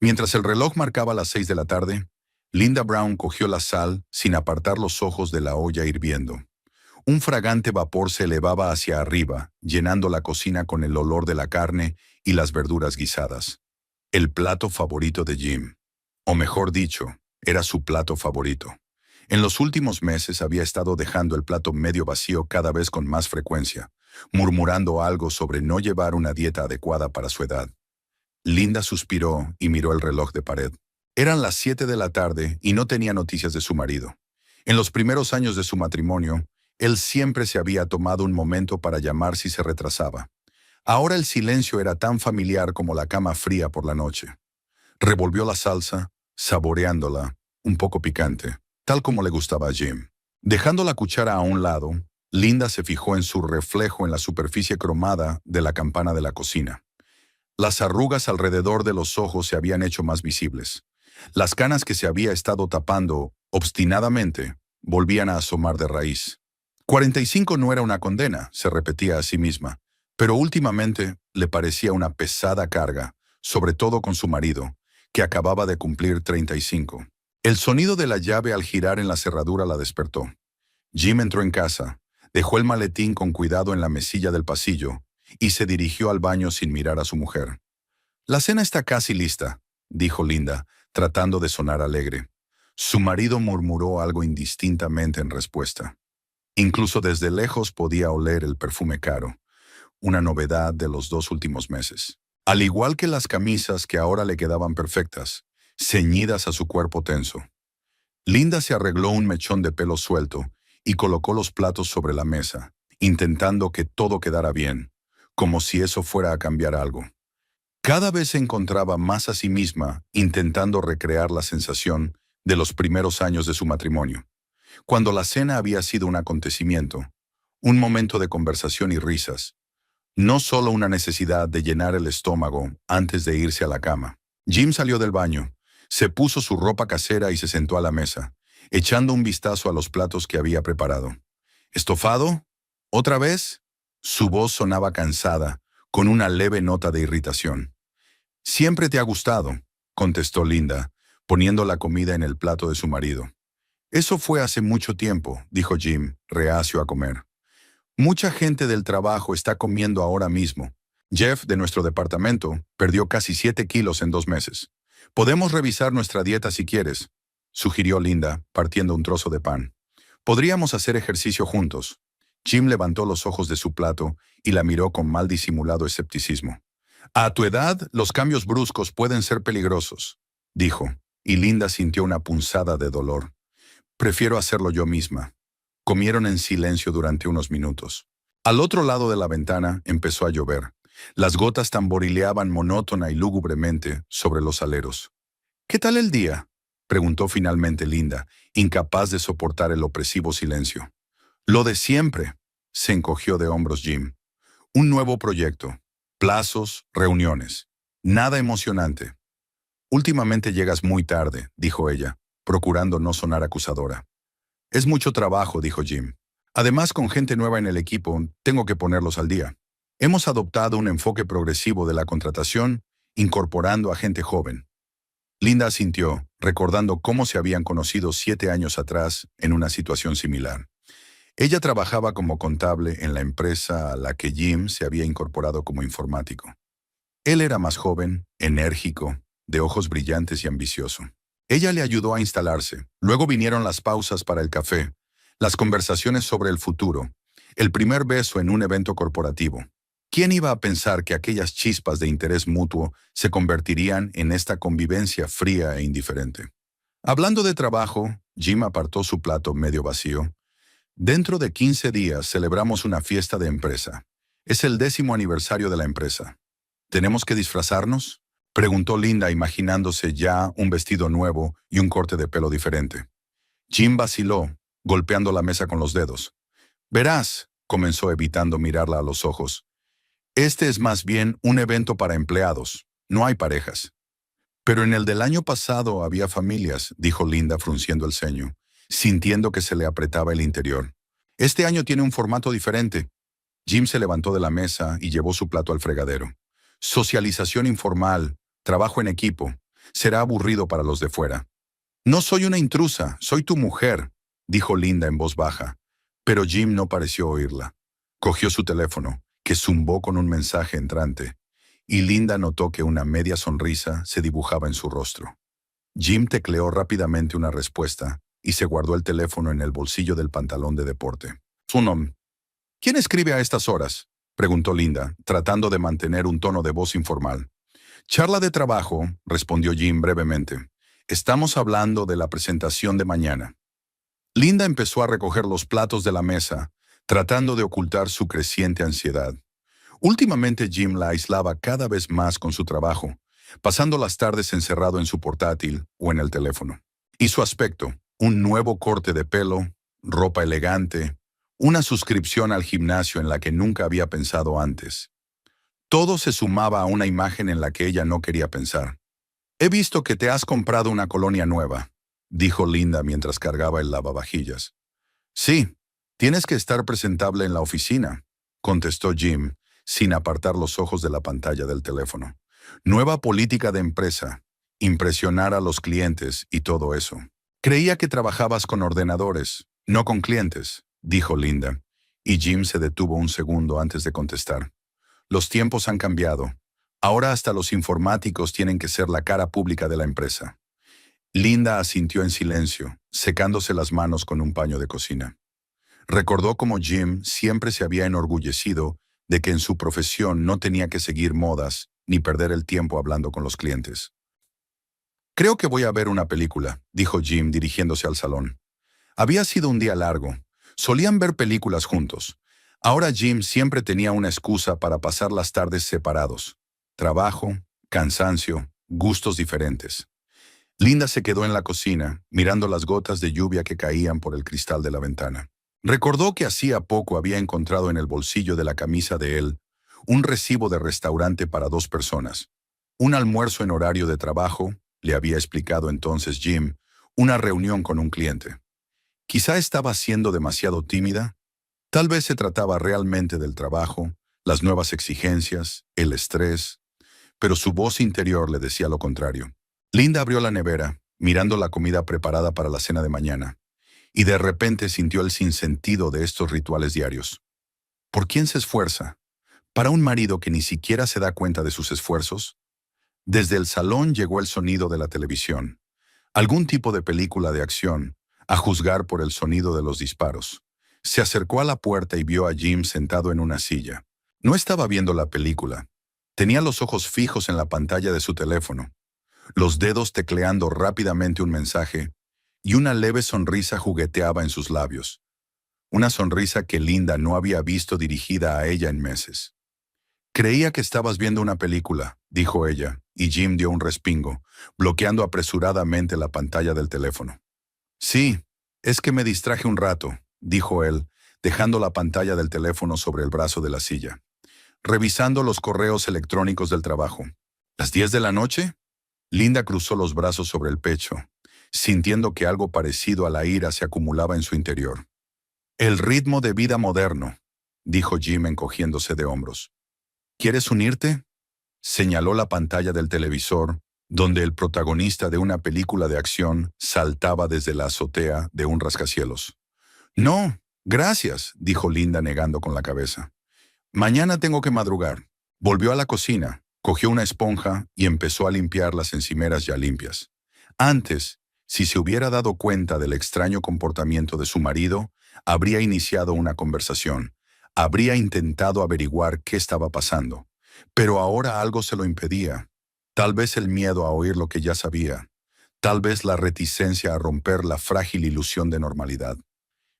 Mientras el reloj marcaba las 6 de la tarde, Linda Brown cogió la sal sin apartar los ojos de la olla hirviendo. Un fragante vapor se elevaba hacia arriba, llenando la cocina con el olor de la carne y las verduras guisadas. El plato favorito de Jim. O mejor dicho, era su plato favorito. En los últimos meses había estado dejando el plato medio vacío cada vez con más frecuencia, murmurando algo sobre no llevar una dieta adecuada para su edad. Linda suspiró y miró el reloj de pared. Eran las 7 de la tarde y no tenía noticias de su marido. En los primeros años de su matrimonio, él siempre se había tomado un momento para llamar si se retrasaba. Ahora el silencio era tan familiar como la cama fría por la noche. Revolvió la salsa, saboreándola, un poco picante, tal como le gustaba a Jim. Dejando la cuchara a un lado, Linda se fijó en su reflejo en la superficie cromada de la campana de la cocina. Las arrugas alrededor de los ojos se habían hecho más visibles. Las canas que se había estado tapando obstinadamente volvían a asomar de raíz. 45 no era una condena, se repetía a sí misma, pero últimamente le parecía una pesada carga, sobre todo con su marido, que acababa de cumplir 35. El sonido de la llave al girar en la cerradura la despertó. Jim entró en casa, dejó el maletín con cuidado en la mesilla del pasillo y se dirigió al baño sin mirar a su mujer. «La cena está casi lista», dijo Linda, tratando de sonar alegre. Su marido murmuró algo indistintamente en respuesta. Incluso desde lejos podía oler el perfume caro, una novedad de los 2 últimos meses. Al igual que las camisas que ahora le quedaban perfectas, ceñidas a su cuerpo tenso. Linda se arregló un mechón de pelo suelto y colocó los platos sobre la mesa, intentando que todo quedara bien, como si eso fuera a cambiar algo. Cada vez se encontraba más a sí misma intentando recrear la sensación de los primeros años de su matrimonio, cuando la cena había sido un acontecimiento, un momento de conversación y risas, no solo una necesidad de llenar el estómago antes de irse a la cama. Jim salió del baño, se puso su ropa casera y se sentó a la mesa, echando un vistazo a los platos que había preparado. «¿Estofado? ¿Otra vez?» Su voz sonaba cansada, con una leve nota de irritación. «Siempre te ha gustado», contestó Linda, poniendo la comida en el plato de su marido. «Eso fue hace mucho tiempo», dijo Jim, reacio a comer. «Mucha gente del trabajo está comiendo ahora mismo. Jeff, de nuestro departamento, perdió casi 7 kilos en 2 meses. Podemos revisar nuestra dieta si quieres», sugirió Linda, partiendo un trozo de pan. «Podríamos hacer ejercicio juntos». Jim levantó los ojos de su plato y la miró con mal disimulado escepticismo. «A tu edad, los cambios bruscos pueden ser peligrosos», dijo, y Linda sintió una punzada de dolor. «Prefiero hacerlo yo misma». Comieron en silencio durante unos minutos. Al otro lado de la ventana empezó a llover. Las gotas tamborileaban monótona y lúgubremente sobre los aleros. «¿Qué tal el día?», preguntó finalmente Linda, incapaz de soportar el opresivo silencio. «Lo de siempre», se encogió de hombros Jim. «Un nuevo proyecto. Plazos, reuniones. Nada emocionante». «Últimamente llegas muy tarde», dijo ella, procurando no sonar acusadora. «Es mucho trabajo», dijo Jim. «Además, con gente nueva en el equipo, tengo que ponerlos al día. Hemos adoptado un enfoque progresivo de la contratación, incorporando a gente joven». Linda asintió, recordando cómo se habían conocido 7 años atrás en una situación similar. Ella trabajaba como contable en la empresa a la que Jim se había incorporado como informático. Él era más joven, enérgico, de ojos brillantes y ambicioso. Ella le ayudó a instalarse. Luego vinieron las pausas para el café, las conversaciones sobre el futuro, el primer beso en un evento corporativo. ¿Quién iba a pensar que aquellas chispas de interés mutuo se convertirían en esta convivencia fría e indiferente? Hablando de trabajo, Jim apartó su plato medio vacío. «Dentro de 15 días celebramos una fiesta de empresa. Es el 10º aniversario de la empresa. ¿Tenemos que disfrazarnos?», preguntó Linda, imaginándose ya un vestido nuevo y un corte de pelo diferente. Jim vaciló, golpeando la mesa con los dedos. «Verás», comenzó evitando mirarla a los ojos. «Este es más bien un evento para empleados. No hay parejas». «Pero en el del año pasado había familias», dijo Linda frunciendo el ceño, sintiendo que se le apretaba el interior. «Este año tiene un formato diferente». Jim se levantó de la mesa y llevó su plato al fregadero. «Socialización informal, trabajo en equipo. Será aburrido para los de fuera. No soy una intrusa, soy tu mujer, dijo Linda en voz baja, pero Jim no pareció oírla. Cogió su teléfono, que zumbó con un mensaje entrante, y Linda notó que una media sonrisa se dibujaba en su rostro. Jim tecleó rápidamente una respuesta y se guardó el teléfono en el bolsillo del pantalón de deporte. Su nombre. ¿Quién escribe a estas horas?, preguntó Linda, tratando de mantener un tono de voz informal. Charla de trabajo, respondió Jim brevemente. Estamos hablando de la presentación de mañana. Linda empezó a recoger los platos de la mesa, tratando de ocultar su creciente ansiedad. Últimamente Jim la aislaba cada vez más con su trabajo, pasando las tardes encerrado en su portátil o en el teléfono. Y su aspecto, un nuevo corte de pelo, ropa elegante, una suscripción al gimnasio en la que nunca había pensado antes. Todo se sumaba a una imagen en la que ella no quería pensar. He visto que te has comprado una colonia nueva, dijo Linda mientras cargaba el lavavajillas. Sí, tienes que estar presentable en la oficina, contestó Jim, sin apartar los ojos de la pantalla del teléfono. Nueva política de empresa, impresionar a los clientes y todo eso. Creía que trabajabas con ordenadores, no con clientes, dijo Linda, y Jim se detuvo un segundo antes de contestar. Los tiempos han cambiado. Ahora hasta los informáticos tienen que ser la cara pública de la empresa. Linda asintió en silencio, secándose las manos con un paño de cocina. Recordó cómo Jim siempre se había enorgullecido de que en su profesión no tenía que seguir modas ni perder el tiempo hablando con los clientes. Creo que voy a ver una película, dijo Jim dirigiéndose al salón. Había sido un día largo. Solían ver películas juntos. Ahora Jim siempre tenía una excusa para pasar las tardes separados. Trabajo, cansancio, gustos diferentes. Linda se quedó en la cocina, mirando las gotas de lluvia que caían por el cristal de la ventana. Recordó que hacía poco había encontrado en el bolsillo de la camisa de él un recibo de restaurante para 2 personas. Un almuerzo en horario de trabajo, le había explicado entonces Jim, una reunión con un cliente. Quizá estaba siendo demasiado tímida. Tal vez se trataba realmente del trabajo, las nuevas exigencias, el estrés, pero su voz interior le decía lo contrario. Linda abrió la nevera, mirando la comida preparada para la cena de mañana, y de repente sintió el sinsentido de estos rituales diarios. ¿Por quién se esfuerza? ¿Para un marido que ni siquiera se da cuenta de sus esfuerzos? Desde el salón llegó el sonido de la televisión. Algún tipo de película de acción, a juzgar por el sonido de los disparos. Se acercó a la puerta y vio a Jim sentado en una silla. No estaba viendo la película. Tenía los ojos fijos en la pantalla de su teléfono, los dedos tecleando rápidamente un mensaje, y una leve sonrisa jugueteaba en sus labios. Una sonrisa que Linda no había visto dirigida a ella en meses. Creía que estabas viendo una película, dijo ella, y Jim dio un respingo, bloqueando apresuradamente la pantalla del teléfono. Sí, es que me distraje un rato, dijo él, dejando la pantalla del teléfono sobre el brazo de la silla. Revisando los correos electrónicos del trabajo. ¿Las 10 de la noche? Linda cruzó los brazos sobre el pecho, sintiendo que algo parecido a la ira se acumulaba en su interior. El ritmo de vida moderno, dijo Jim encogiéndose de hombros. ¿Quieres unirte? Señaló la pantalla del televisor, donde el protagonista de una película de acción saltaba desde la azotea de un rascacielos. No, gracias, dijo Linda negando con la cabeza. Mañana tengo que madrugar. Volvió a la cocina, cogió una esponja y empezó a limpiar las encimeras ya limpias. Antes, si se hubiera dado cuenta del extraño comportamiento de su marido, habría iniciado una conversación. Habría intentado averiguar qué estaba pasando. Pero ahora algo se lo impedía. Tal vez el miedo a oír lo que ya sabía. Tal vez la reticencia a romper la frágil ilusión de normalidad.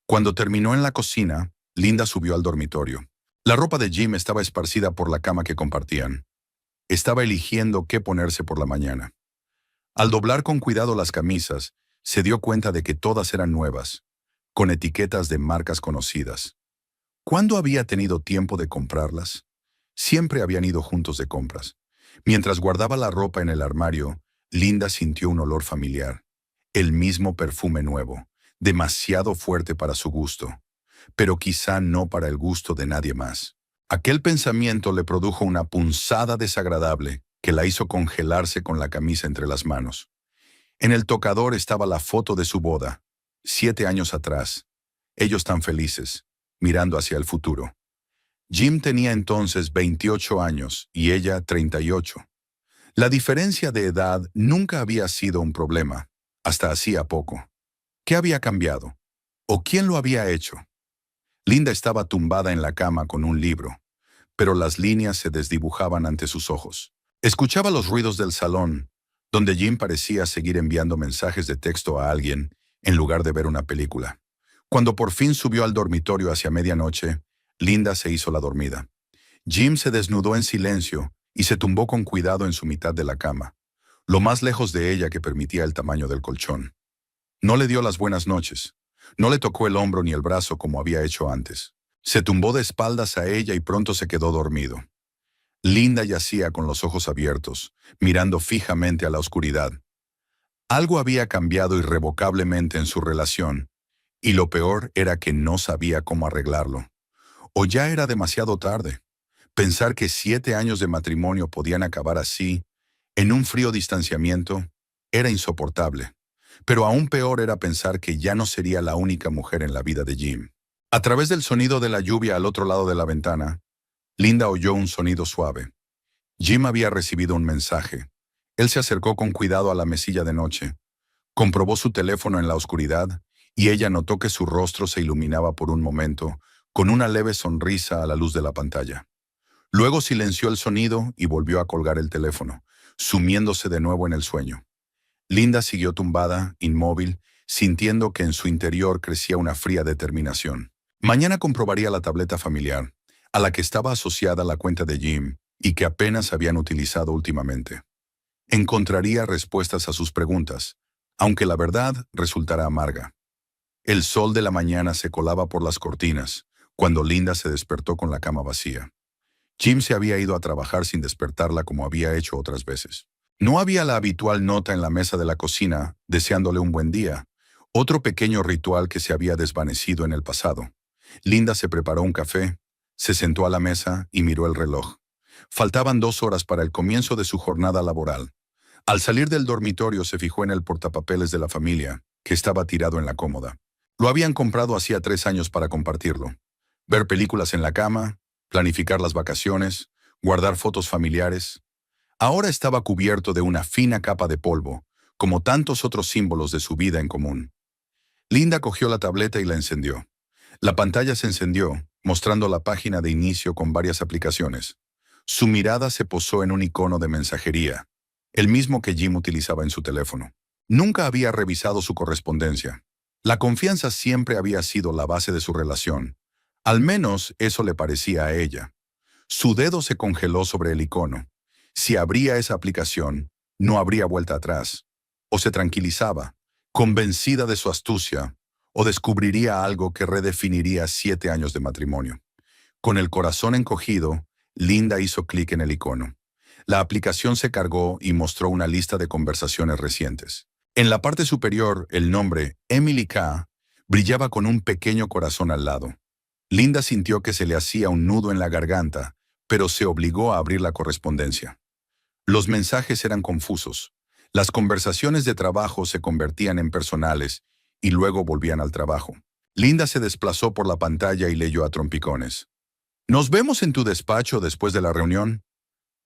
Cuando terminó en la cocina, Linda subió al dormitorio. La ropa de Jim estaba esparcida por la cama que compartían. Estaba eligiendo qué ponerse por la mañana. Al doblar con cuidado las camisas, se dio cuenta de que todas eran nuevas, con etiquetas de marcas conocidas. ¿Cuándo había tenido tiempo de comprarlas? Siempre habían ido juntos de compras. Mientras guardaba la ropa en el armario, Linda sintió un olor familiar. El mismo perfume nuevo, demasiado fuerte para su gusto, pero quizá no para el gusto de nadie más. Aquel pensamiento le produjo una punzada desagradable que la hizo congelarse con la camisa entre las manos. En el tocador estaba la foto de su boda, 7 años atrás. Ellos tan felices, mirando hacia el futuro. Jim tenía entonces 28 años y ella 38. La diferencia de edad nunca había sido un problema, hasta hacía poco. ¿Qué había cambiado? ¿O quién lo había hecho? Linda estaba tumbada en la cama con un libro, pero las líneas se desdibujaban ante sus ojos. Escuchaba los ruidos del salón, donde Jim parecía seguir enviando mensajes de texto a alguien en lugar de ver una película. Cuando por fin subió al dormitorio hacia medianoche, Linda se hizo la dormida. Jim se desnudó en silencio y se tumbó con cuidado en su mitad de la cama, lo más lejos de ella que permitía el tamaño del colchón. No le dio las buenas noches. No le tocó el hombro ni el brazo como había hecho antes. Se tumbó de espaldas a ella y pronto se quedó dormido. Linda yacía con los ojos abiertos, mirando fijamente a la oscuridad. Algo había cambiado irrevocablemente en su relación, y lo peor era que no sabía cómo arreglarlo. O ya era demasiado tarde. Pensar que 7 años de matrimonio podían acabar así, en un frío distanciamiento, era insoportable. Pero aún peor era pensar que ya no sería la única mujer en la vida de Jim. A través del sonido de la lluvia al otro lado de la ventana, Linda oyó un sonido suave. Jim había recibido un mensaje. Él se acercó con cuidado a la mesilla de noche, comprobó su teléfono en la oscuridad y ella notó que su rostro se iluminaba por un momento con una leve sonrisa a la luz de la pantalla. Luego silenció el sonido y volvió a colgar el teléfono, sumiéndose de nuevo en el sueño. Linda siguió tumbada, inmóvil, sintiendo que en su interior crecía una fría determinación. Mañana comprobaría la tableta familiar, a la que estaba asociada la cuenta de Jim y que apenas habían utilizado últimamente. Encontraría respuestas a sus preguntas, aunque la verdad resultara amarga. El sol de la mañana se colaba por las cortinas, cuando Linda se despertó con la cama vacía. Jim se había ido a trabajar sin despertarla como había hecho otras veces. No había la habitual nota en la mesa de la cocina, deseándole un buen día, otro pequeño ritual que se había desvanecido en el pasado. Linda se preparó un café, se sentó a la mesa y miró el reloj. Faltaban 2 horas para el comienzo de su jornada laboral. Al salir del dormitorio se fijó en el portapapeles de la familia, que estaba tirado en la cómoda. Lo habían comprado hacía 3 años para compartirlo. Ver películas en la cama, planificar las vacaciones, guardar fotos familiares. Ahora estaba cubierto de una fina capa de polvo, como tantos otros símbolos de su vida en común. Linda cogió la tableta y la encendió. La pantalla se encendió, mostrando la página de inicio con varias aplicaciones. Su mirada se posó en un icono de mensajería, el mismo que Jim utilizaba en su teléfono. Nunca había revisado su correspondencia. La confianza siempre había sido la base de su relación. Al menos eso le parecía a ella. Su dedo se congeló sobre el icono. Si abría esa aplicación, no habría vuelta atrás. O se tranquilizaba, convencida de su astucia, o descubriría algo que redefiniría 7 años de matrimonio. Con el corazón encogido, Linda hizo clic en el icono. La aplicación se cargó y mostró una lista de conversaciones recientes. En la parte superior, el nombre Emily K. brillaba con un pequeño corazón al lado. Linda sintió que se le hacía un nudo en la garganta, pero se obligó a abrir la correspondencia. Los mensajes eran confusos. Las conversaciones de trabajo se convertían en personales y luego volvían al trabajo. Linda se desplazó por la pantalla y leyó a trompicones. «¿Nos vemos en tu despacho después de la reunión?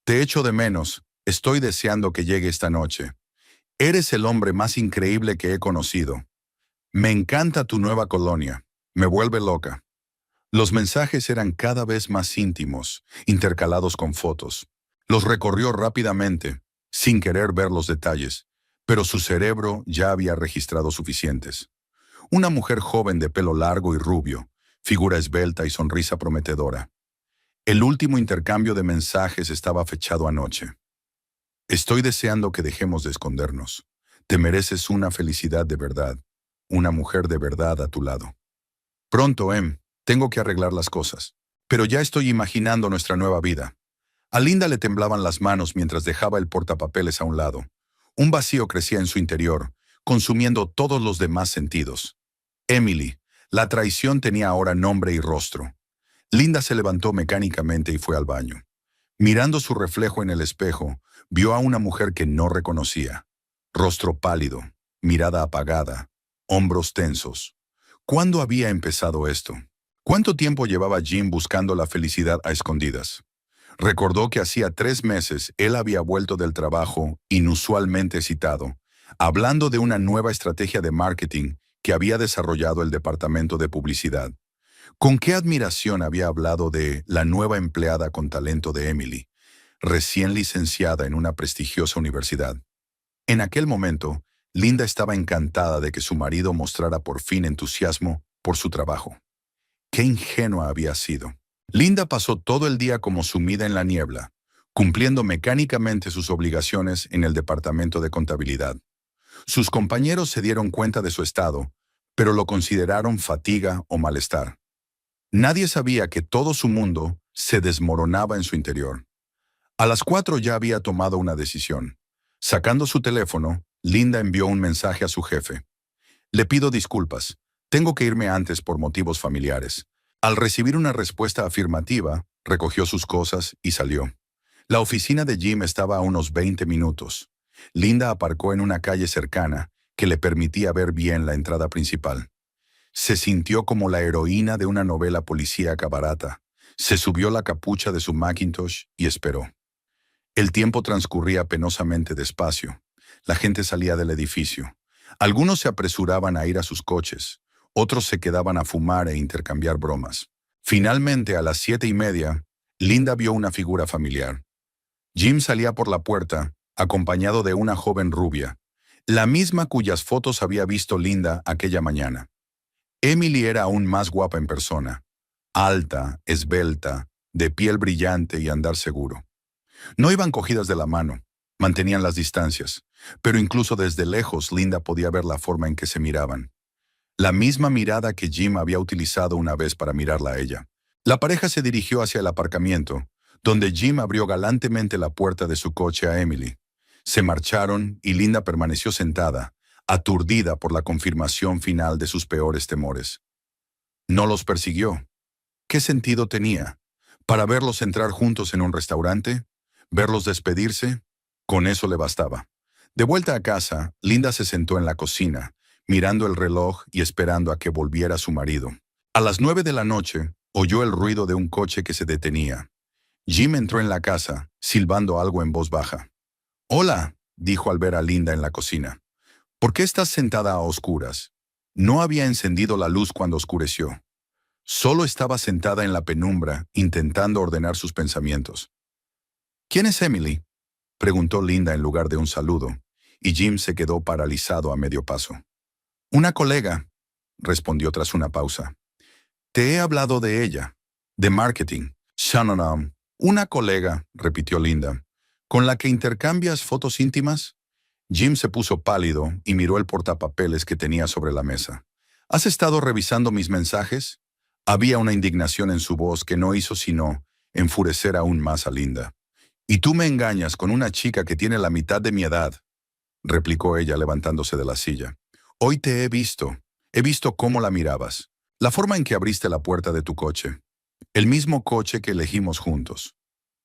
Te echo de menos. Estoy deseando que llegue esta noche. Eres el hombre más increíble que he conocido. Me encanta tu nueva colonia. Me vuelve loca». Los mensajes eran cada vez más íntimos, intercalados con fotos. Los recorrió rápidamente, sin querer ver los detalles, pero su cerebro ya había registrado suficientes. Una mujer joven de pelo largo y rubio, figura esbelta y sonrisa prometedora. El último intercambio de mensajes estaba fechado anoche. «Estoy deseando que dejemos de escondernos. Te mereces una felicidad de verdad, una mujer de verdad a tu lado. Pronto, tengo que arreglar las cosas. Pero ya estoy imaginando nuestra nueva vida». A Linda le temblaban las manos mientras dejaba el portapapeles a un lado. Un vacío crecía en su interior, consumiendo todos los demás sentidos. Emily, la traición tenía ahora nombre y rostro. Linda se levantó mecánicamente y fue al baño. Mirando su reflejo en el espejo, vio a una mujer que no reconocía. Rostro pálido, mirada apagada, hombros tensos. ¿Cuándo había empezado esto? ¿Cuánto tiempo llevaba Jim buscando la felicidad a escondidas? Recordó que hacía 3 meses él había vuelto del trabajo, inusualmente excitado, hablando de una nueva estrategia de marketing que había desarrollado el departamento de publicidad. Con qué admiración había hablado de la nueva empleada con talento de Emily, recién licenciada en una prestigiosa universidad. En aquel momento, Linda estaba encantada de que su marido mostrara por fin entusiasmo por su trabajo. Qué ingenua había sido. Linda pasó todo el día como sumida en la niebla, cumpliendo mecánicamente sus obligaciones en el departamento de contabilidad. Sus compañeros se dieron cuenta de su estado, pero lo consideraron fatiga o malestar. Nadie sabía que todo su mundo se desmoronaba en su interior. A las 4 ya había tomado una decisión. Sacando su teléfono, Linda envió un mensaje a su jefe. Le pido disculpas. Tengo que irme antes por motivos familiares. Al recibir una respuesta afirmativa, recogió sus cosas y salió. La oficina de Jim estaba a unos 20 minutos. Linda aparcó en una calle cercana que le permitía ver bien la entrada principal. Se sintió como la heroína de una novela policíaca barata. Se subió la capucha de su Macintosh y esperó. El tiempo transcurría penosamente despacio. La gente salía del edificio. Algunos se apresuraban a ir a sus coches. Otros se quedaban a fumar e intercambiar bromas. Finalmente, a las 7:30, Linda vio una figura familiar. Jim salía por la puerta, acompañado de una joven rubia, la misma cuyas fotos había visto Linda aquella mañana. Emily era aún más guapa en persona. Alta, esbelta, de piel brillante y andar seguro. No iban cogidas de la mano, mantenían las distancias, pero incluso desde lejos Linda podía ver la forma en que se miraban. La misma mirada que Jim había utilizado una vez para mirarla a ella. La pareja se dirigió hacia el aparcamiento, donde Jim abrió galantemente la puerta de su coche a Emily. Se marcharon y Linda permaneció sentada, aturdida por la confirmación final de sus peores temores. No los persiguió. ¿Qué sentido tenía? ¿Para verlos entrar juntos en un restaurante? ¿Verlos despedirse? Con eso le bastaba. De vuelta a casa, Linda se sentó en la cocina, mirando el reloj y esperando a que volviera su marido. A las 9 de la noche, oyó el ruido de un coche que se detenía. Jim entró en la casa, silbando algo en voz baja. «Hola», dijo al ver a Linda en la cocina. «¿Por qué estás sentada a oscuras?» No había encendido la luz cuando oscureció. Solo estaba sentada en la penumbra, intentando ordenar sus pensamientos. «¿Quién es Emily?», preguntó Linda en lugar de un saludo, y Jim se quedó paralizado a medio paso. «Una colega», respondió tras una pausa. «Te he hablado de ella, de marketing». «Shannon, una colega», repitió Linda, «¿con la que intercambias fotos íntimas?» Jim se puso pálido y miró el portapapeles que tenía sobre la mesa. «¿Has estado revisando mis mensajes?» Había una indignación en su voz que no hizo sino enfurecer aún más a Linda. «¿Y tú me engañas con una chica que tiene la mitad de mi edad?», replicó ella levantándose de la silla. «Hoy te he visto cómo la mirabas, la forma en que abriste la puerta de tu coche, el mismo coche que elegimos juntos».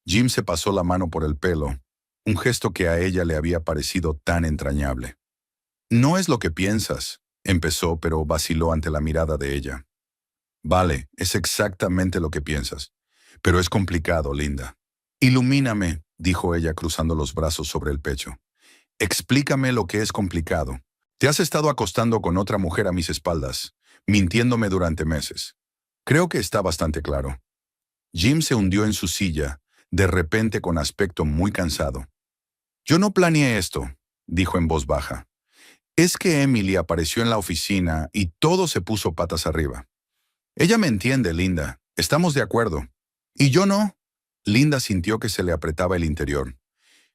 Jim se pasó la mano por el pelo, un gesto que a ella le había parecido tan entrañable. «No es lo que piensas», empezó, pero vaciló ante la mirada de ella. «Vale, es exactamente lo que piensas, pero es complicado, Linda». «Ilumíname», dijo ella cruzando los brazos sobre el pecho. «Explícame lo que es complicado. Te has estado acostando con otra mujer a mis espaldas, mintiéndome durante meses. Creo que está bastante claro». Jim se hundió en su silla, de repente con aspecto muy cansado. «Yo no planeé esto», dijo en voz baja. «Es que Emily apareció en la oficina y todo se puso patas arriba. Ella me entiende, Linda. Estamos de acuerdo. Y yo no». Linda sintió que se le apretaba el interior.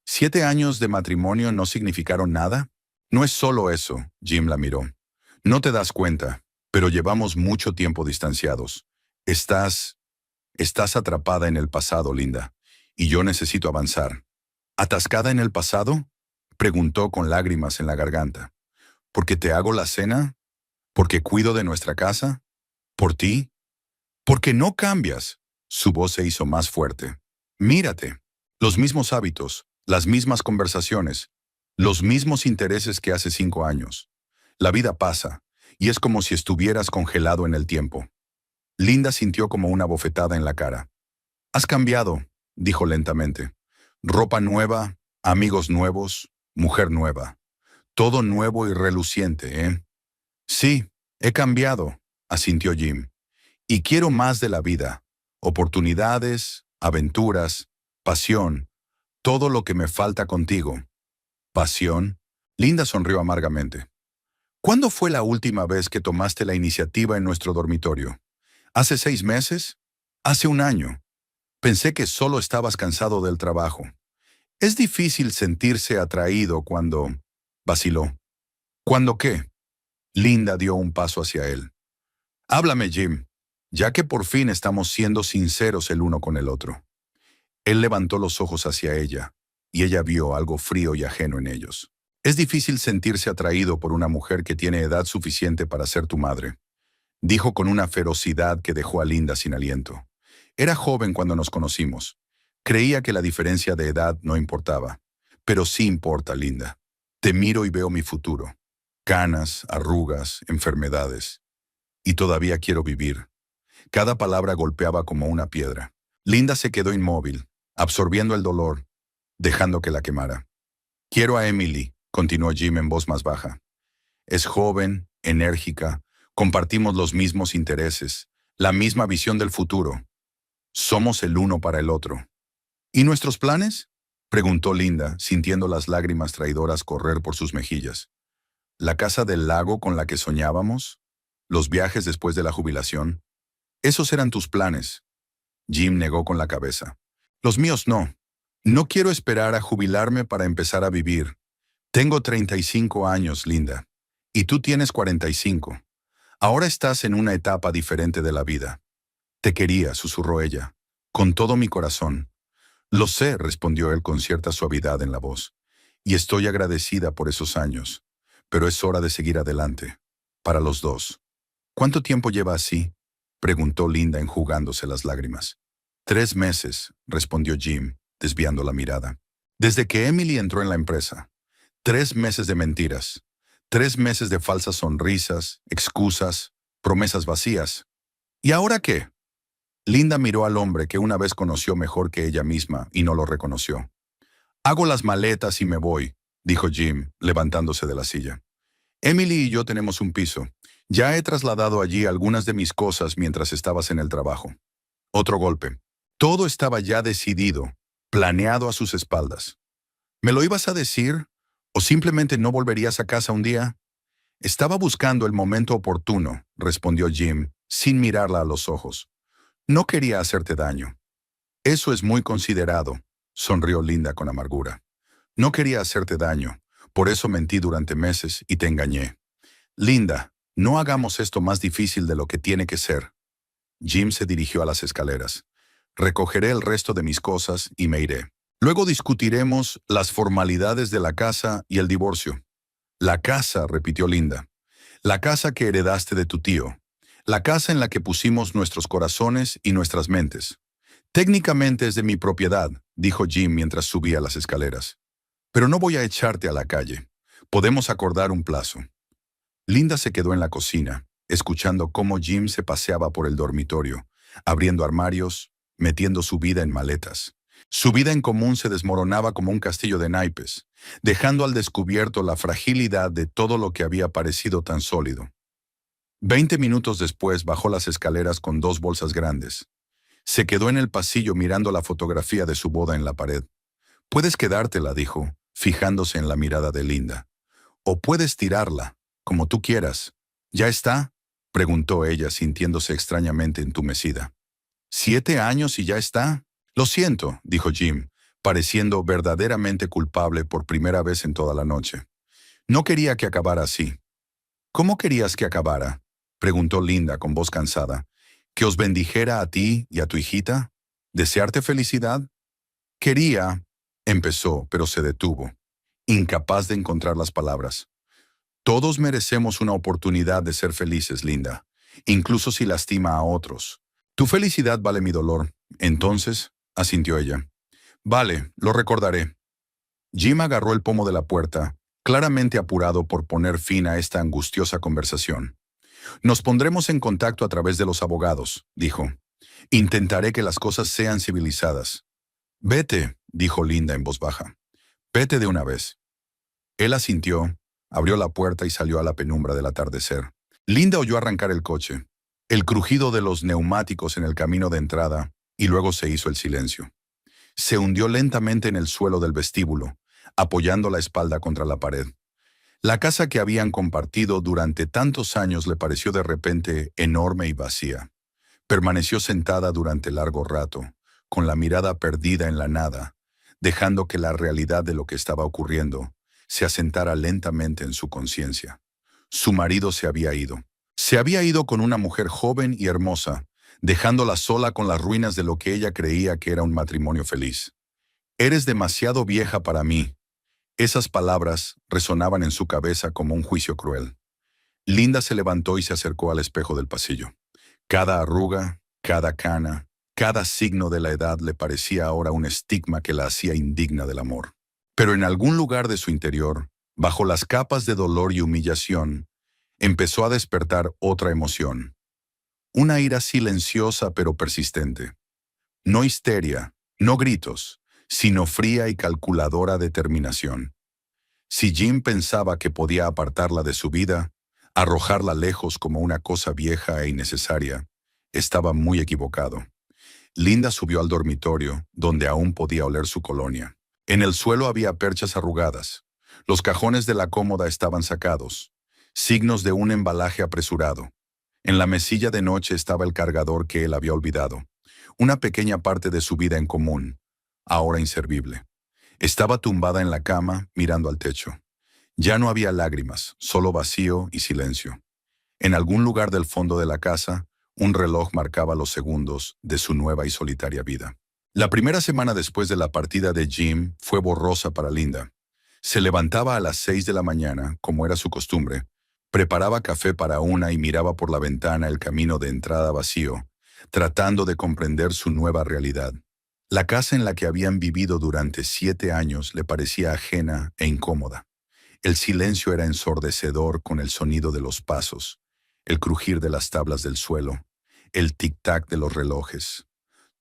¿7 años de matrimonio no significaron nada? «No es solo eso», Jim la miró. «No te das cuenta, pero llevamos mucho tiempo distanciados. Estás atrapada en el pasado, Linda, y yo necesito avanzar». «¿Atascada en el pasado?», preguntó con lágrimas en la garganta. «¿Porque te hago la cena? ¿Porque cuido de nuestra casa? ¿Por ti? ¿Porque no cambias?». Su voz se hizo más fuerte. «Mírate. Los mismos hábitos, las mismas conversaciones, los mismos intereses que hace 5 años. La vida pasa, y es como si estuvieras congelado en el tiempo. Linda sintió como una bofetada en la cara. Has cambiado, dijo lentamente. Ropa nueva, amigos nuevos, mujer nueva. Todo nuevo y reluciente, ¿eh? Sí, he cambiado, asintió Jim. Y quiero más de la vida. Oportunidades, aventuras, pasión, todo lo que me falta contigo. ¿Pasión? Linda sonrió amargamente. ¿Cuándo fue la última vez que tomaste la iniciativa en nuestro dormitorio? ¿Hace 6 meses? ¿Hace un año? Pensé que solo estabas cansado del trabajo. Es difícil sentirse atraído cuando... Vaciló. ¿Cuándo qué? Linda dio un paso hacia él. Háblame, Jim, ya que por fin estamos siendo sinceros el uno con el otro. Él levantó los ojos hacia ella, y ella vio algo frío y ajeno en ellos. Es difícil sentirse atraído por una mujer que tiene edad suficiente para ser tu madre, dijo con una ferocidad que dejó a Linda sin aliento. Era joven cuando nos conocimos. Creía que la diferencia de edad no importaba. Pero sí importa, Linda. Te miro y veo mi futuro. Canas, arrugas, enfermedades. Y todavía quiero vivir. Cada palabra golpeaba como una piedra. Linda se quedó inmóvil, absorbiendo el dolor, dejando que la quemara. Quiero a Emily, continuó Jim en voz más baja. Es joven, enérgica, compartimos los mismos intereses, la misma visión del futuro. Somos el uno para el otro. ¿Y nuestros planes? Preguntó Linda, sintiendo las lágrimas traidoras correr por sus mejillas. ¿La casa del lago con la que soñábamos? ¿Los viajes después de la jubilación? Esos eran tus planes. Jim negó con la cabeza. Los míos no. No quiero esperar a jubilarme para empezar a vivir. Tengo 35 años, Linda. Y tú tienes 45. Ahora estás en una etapa diferente de la vida. Te quería, susurró ella, con todo mi corazón. Lo sé, respondió él con cierta suavidad en la voz, y estoy agradecida por esos años, pero es hora de seguir adelante, para los dos. ¿Cuánto tiempo lleva así? Preguntó Linda enjugándose las lágrimas. 3 meses, respondió Jim, desviando la mirada. Desde que Emily entró en la empresa. 3 meses de mentiras. 3 meses de falsas sonrisas, excusas, promesas vacías. ¿Y ahora qué? Linda miró al hombre que una vez conoció mejor que ella misma y no lo reconoció. Hago las maletas y me voy, dijo Jim, levantándose de la silla. Emily y yo tenemos un piso. Ya he trasladado allí algunas de mis cosas mientras estabas en el trabajo. Otro golpe. Todo estaba ya decidido, planeado a sus espaldas. ¿Me lo ibas a decir? ¿O simplemente no volverías a casa un día? Estaba buscando el momento oportuno, respondió Jim, sin mirarla a los ojos. No quería hacerte daño. Eso es muy considerado, sonrió Linda con amargura. No quería hacerte daño, por eso mentí durante meses y te engañé. Linda, no hagamos esto más difícil de lo que tiene que ser. Jim se dirigió a las escaleras. Recogeré el resto de mis cosas y me iré. Luego discutiremos las formalidades de la casa y el divorcio. La casa, repitió Linda. La casa que heredaste de tu tío. La casa en la que pusimos nuestros corazones y nuestras mentes. Técnicamente es de mi propiedad, dijo Jim mientras subía las escaleras. Pero no voy a echarte a la calle. Podemos acordar un plazo. Linda se quedó en la cocina, escuchando cómo Jim se paseaba por el dormitorio, abriendo armarios, metiendo su vida en maletas. Su vida en común se desmoronaba como un castillo de naipes, dejando al descubierto la fragilidad de todo lo que había parecido tan sólido. 20 minutos después bajó las escaleras con 2 bolsas grandes. Se quedó en el pasillo mirando la fotografía de su boda en la pared. Puedes quedártela, dijo, fijándose en la mirada de Linda. O puedes tirarla, como tú quieras. ¿Ya está? Preguntó ella, sintiéndose extrañamente entumecida. 7 años y ya está. Lo siento, dijo Jim, pareciendo verdaderamente culpable por primera vez en toda la noche. No quería que acabara así. ¿Cómo querías que acabara? Preguntó Linda con voz cansada. ¿Que os bendijera a ti y a tu hijita? ¿Desearte felicidad? Quería, empezó, pero se detuvo, incapaz de encontrar las palabras. Todos merecemos una oportunidad de ser felices, Linda, incluso si lastima a otros. Tu felicidad vale mi dolor. Entonces, asintió ella. Vale, lo recordaré. Jim agarró el pomo de la puerta, claramente apurado por poner fin a esta angustiosa conversación. Nos pondremos en contacto a través de los abogados, dijo. Intentaré que las cosas sean civilizadas. Vete, dijo Linda en voz baja. Vete de una vez. Él asintió, abrió la puerta y salió a la penumbra del atardecer. Linda oyó arrancar el coche, el crujido de los neumáticos en el camino de entrada, y luego se hizo el silencio. Se hundió lentamente en el suelo del vestíbulo, apoyando la espalda contra la pared. La casa que habían compartido durante tantos años le pareció de repente enorme y vacía. Permaneció sentada durante largo rato, con la mirada perdida en la nada, dejando que la realidad de lo que estaba ocurriendo se asentara lentamente en su conciencia. Su marido se había ido. Se había ido con una mujer joven y hermosa, dejándola sola con las ruinas de lo que ella creía que era un matrimonio feliz. «Eres demasiado vieja para mí». Esas palabras resonaban en su cabeza como un juicio cruel. Linda se levantó y se acercó al espejo del pasillo. Cada arruga, cada cana, cada signo de la edad le parecía ahora un estigma que la hacía indigna del amor. Pero en algún lugar de su interior, bajo las capas de dolor y humillación, empezó a despertar otra emoción. Una ira silenciosa pero persistente. No histeria, no gritos, sino fría y calculadora determinación. Si Jim pensaba que podía apartarla de su vida, arrojarla lejos como una cosa vieja e innecesaria, estaba muy equivocado. Linda subió al dormitorio, donde aún podía oler su colonia. En el suelo había perchas arrugadas. Los cajones de la cómoda estaban sacados, signos de un embalaje apresurado. En la mesilla de noche estaba el cargador que él había olvidado, una pequeña parte de su vida en común, ahora inservible. Estaba tumbada en la cama, mirando al techo. Ya no había lágrimas, solo vacío y silencio. En algún lugar del fondo de la casa, un reloj marcaba los segundos de su nueva y solitaria vida. La primera semana después de la partida de Jim fue borrosa para Linda. Se levantaba a las 6 de la mañana, como era su costumbre, preparaba café para una y miraba por la ventana el camino de entrada vacío, tratando de comprender su nueva realidad. La casa en la que habían vivido durante 7 años le parecía ajena e incómoda. El silencio era ensordecedor con el sonido de los pasos, el crujir de las tablas del suelo, el tic-tac de los relojes.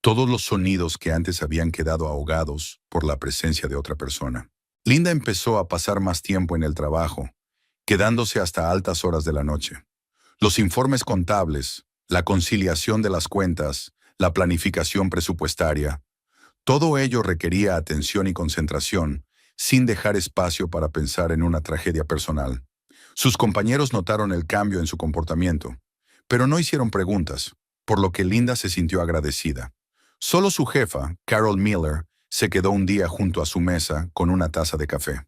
Todos los sonidos que antes habían quedado ahogados por la presencia de otra persona. Linda empezó a pasar más tiempo en el trabajo, quedándose hasta altas horas de la noche. Los informes contables, la conciliación de las cuentas, la planificación presupuestaria, todo ello requería atención y concentración, sin dejar espacio para pensar en una tragedia personal. Sus compañeros notaron el cambio en su comportamiento, pero no hicieron preguntas, por lo que Linda se sintió agradecida. Solo su jefa, Carol Miller, se quedó un día junto a su mesa con una taza de café.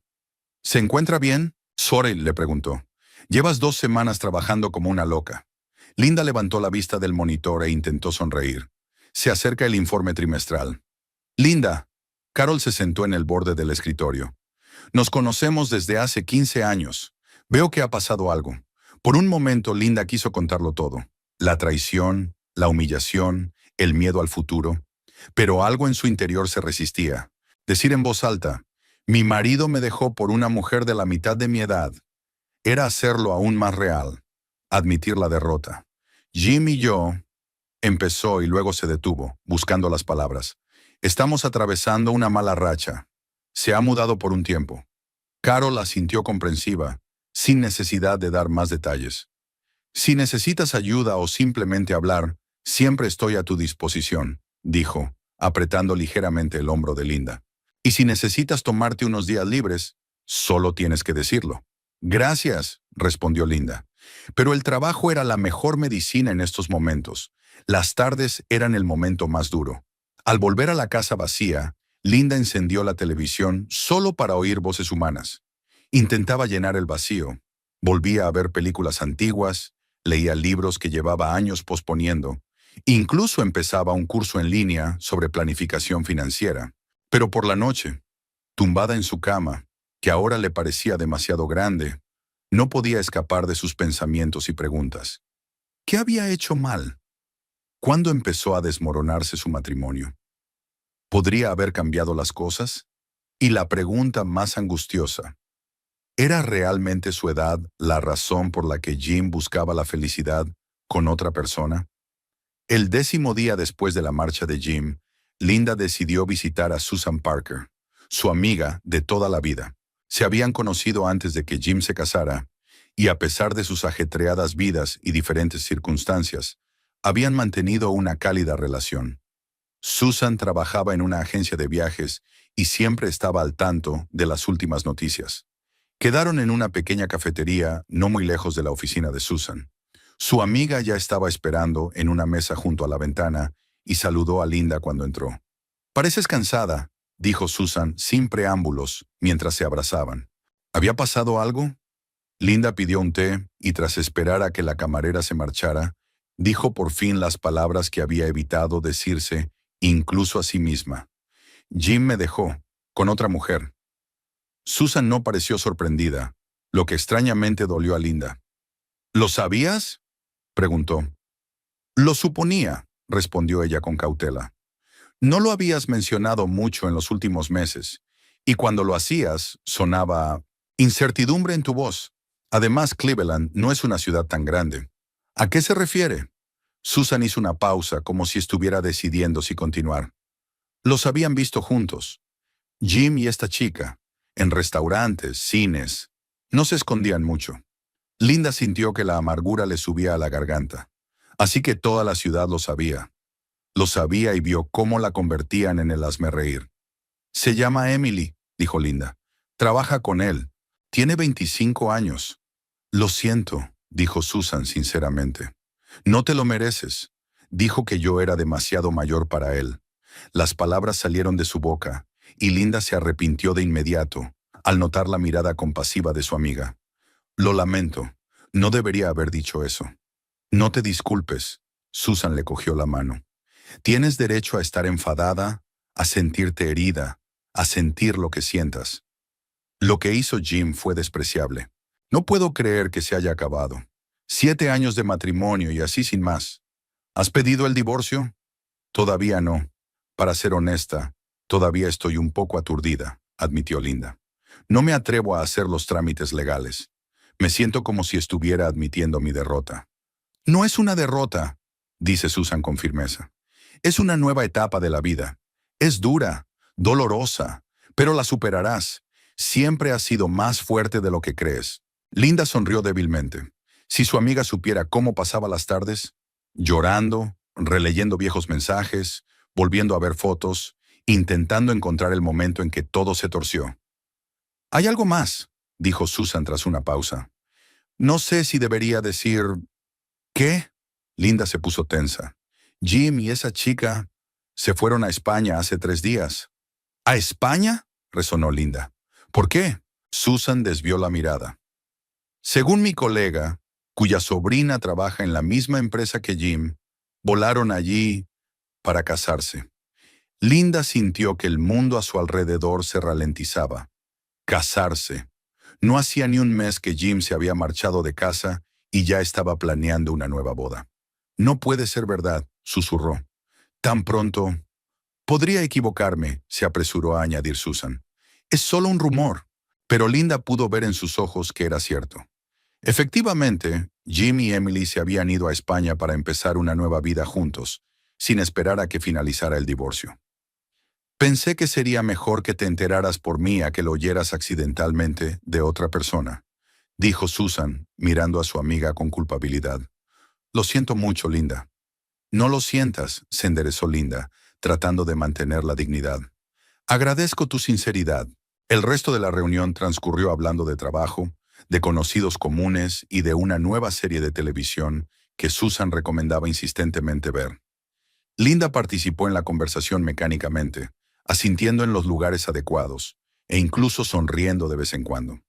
¿Se encuentra bien? Sorey le preguntó. Llevas 2 semanas trabajando como una loca. Linda levantó la vista del monitor e intentó sonreír. Se acerca el informe trimestral. Linda. Carol se sentó en el borde del escritorio. Nos conocemos desde hace 15 años. Veo que ha pasado algo. Por un momento Linda quiso contarlo todo. La traición, la humillación, el miedo al futuro. Pero algo en su interior se resistía. Decir en voz alta, mi marido me dejó por una mujer de la mitad de mi edad. Era hacerlo aún más real. Admitir la derrota. Jim y yo... Empezó y luego se detuvo, buscando las palabras. Estamos atravesando una mala racha. Se ha mudado por un tiempo. Carol asintió comprensiva, sin necesidad de dar más detalles. Si necesitas ayuda o simplemente hablar, siempre estoy a tu disposición, dijo, apretando ligeramente el hombro de Linda. Y si necesitas tomarte unos días libres, solo tienes que decirlo. Gracias, respondió Linda. Pero el trabajo era la mejor medicina en estos momentos. Las tardes eran el momento más duro. Al volver a la casa vacía, Linda encendió la televisión solo para oír voces humanas. Intentaba llenar el vacío. Volvía a ver películas antiguas, leía libros que llevaba años posponiendo. Incluso empezaba un curso en línea sobre planificación financiera. Pero por la noche, tumbada en su cama, que ahora le parecía demasiado grande, no podía escapar de sus pensamientos y preguntas. ¿Qué había hecho mal? ¿Cuándo empezó a desmoronarse su matrimonio? ¿Podría haber cambiado las cosas? Y la pregunta más angustiosa, ¿era realmente su edad la razón por la que Jim buscaba la felicidad con otra persona? El 10º día después de la marcha de Jim, Linda decidió visitar a Susan Parker, su amiga de toda la vida. Se habían conocido antes de que Jim se casara, y a pesar de sus ajetreadas vidas y diferentes circunstancias, habían mantenido una cálida relación. Susan trabajaba en una agencia de viajes y siempre estaba al tanto de las últimas noticias. Quedaron en una pequeña cafetería no muy lejos de la oficina de Susan. Su amiga ya estaba esperando en una mesa junto a la ventana y saludó a Linda cuando entró. «Pareces cansada», dijo Susan sin preámbulos mientras se abrazaban. ¿Había pasado algo? Linda pidió un té y tras esperar a que la camarera se marchara, dijo por fin las palabras que había evitado decirse incluso a sí misma. Jim me dejó, con otra mujer. Susan no pareció sorprendida, lo que extrañamente dolió a Linda. ¿Lo sabías?, preguntó. Lo suponía, respondió ella con cautela. No lo habías mencionado mucho en los últimos meses, y cuando lo hacías, sonaba incertidumbre en tu voz. Además, Cleveland no es una ciudad tan grande. ¿A qué se refiere? Susan hizo una pausa como si estuviera decidiendo si continuar. Los habían visto juntos. Jim y esta chica, en restaurantes, cines. No se escondían mucho. Linda sintió que la amargura le subía a la garganta. Así que toda la ciudad lo sabía. Lo sabía y vio cómo la convertían en el hazmerreír. Se llama Emily, dijo Linda. Trabaja con él. Tiene 25 años. Lo siento, dijo Susan sinceramente. No te lo mereces. Dijo que yo era demasiado mayor para él. Las palabras salieron de su boca, y Linda se arrepintió de inmediato, al notar la mirada compasiva de su amiga. Lo lamento. No debería haber dicho eso. No te disculpes. Susan le cogió la mano. Tienes derecho a estar enfadada, a sentirte herida, a sentir lo que sientas. Lo que hizo Jim fue despreciable. No puedo creer que se haya acabado. 7 años de matrimonio y así sin más. ¿Has pedido el divorcio? Todavía no. Para ser honesta, todavía estoy un poco aturdida, admitió Linda. No me atrevo a hacer los trámites legales. Me siento como si estuviera admitiendo mi derrota. No es una derrota, dice Susan con firmeza. Es una nueva etapa de la vida. Es dura, dolorosa, pero la superarás. Siempre has sido más fuerte de lo que crees. Linda sonrió débilmente. Si su amiga supiera cómo pasaba las tardes, llorando, releyendo viejos mensajes, volviendo a ver fotos, intentando encontrar el momento en que todo se torció. «Hay algo más», dijo Susan tras una pausa. «No sé si debería decir...» «¿Qué?» Linda se puso tensa. «Jim y esa chica se fueron a España hace 3 días». «¿A España?», resonó Linda. «¿Por qué?». Susan desvió la mirada. «Según mi colega, cuya sobrina trabaja en la misma empresa que Jim, volaron allí para casarse». Linda sintió que el mundo a su alrededor se ralentizaba. Casarse. No hacía ni un mes que Jim se había marchado de casa y ya estaba planeando una nueva boda. «No puede ser verdad», susurró. «Tan pronto...». «Podría equivocarme», se apresuró a añadir Susan. «Es solo un rumor». Pero Linda pudo ver en sus ojos que era cierto. Efectivamente, Jim y Emily se habían ido a España para empezar una nueva vida juntos, sin esperar a que finalizara el divorcio. «Pensé que sería mejor que te enteraras por mí a que lo oyeras accidentalmente de otra persona», dijo Susan, mirando a su amiga con culpabilidad. «Lo siento mucho, Linda». «No lo sientas», se enderezó Linda, tratando de mantener la dignidad. «Agradezco tu sinceridad». El resto de la reunión transcurrió hablando de trabajo, de conocidos comunes y de una nueva serie de televisión que Susan recomendaba insistentemente ver. Linda participó en la conversación mecánicamente, asintiendo en los lugares adecuados, e incluso sonriendo de vez en cuando.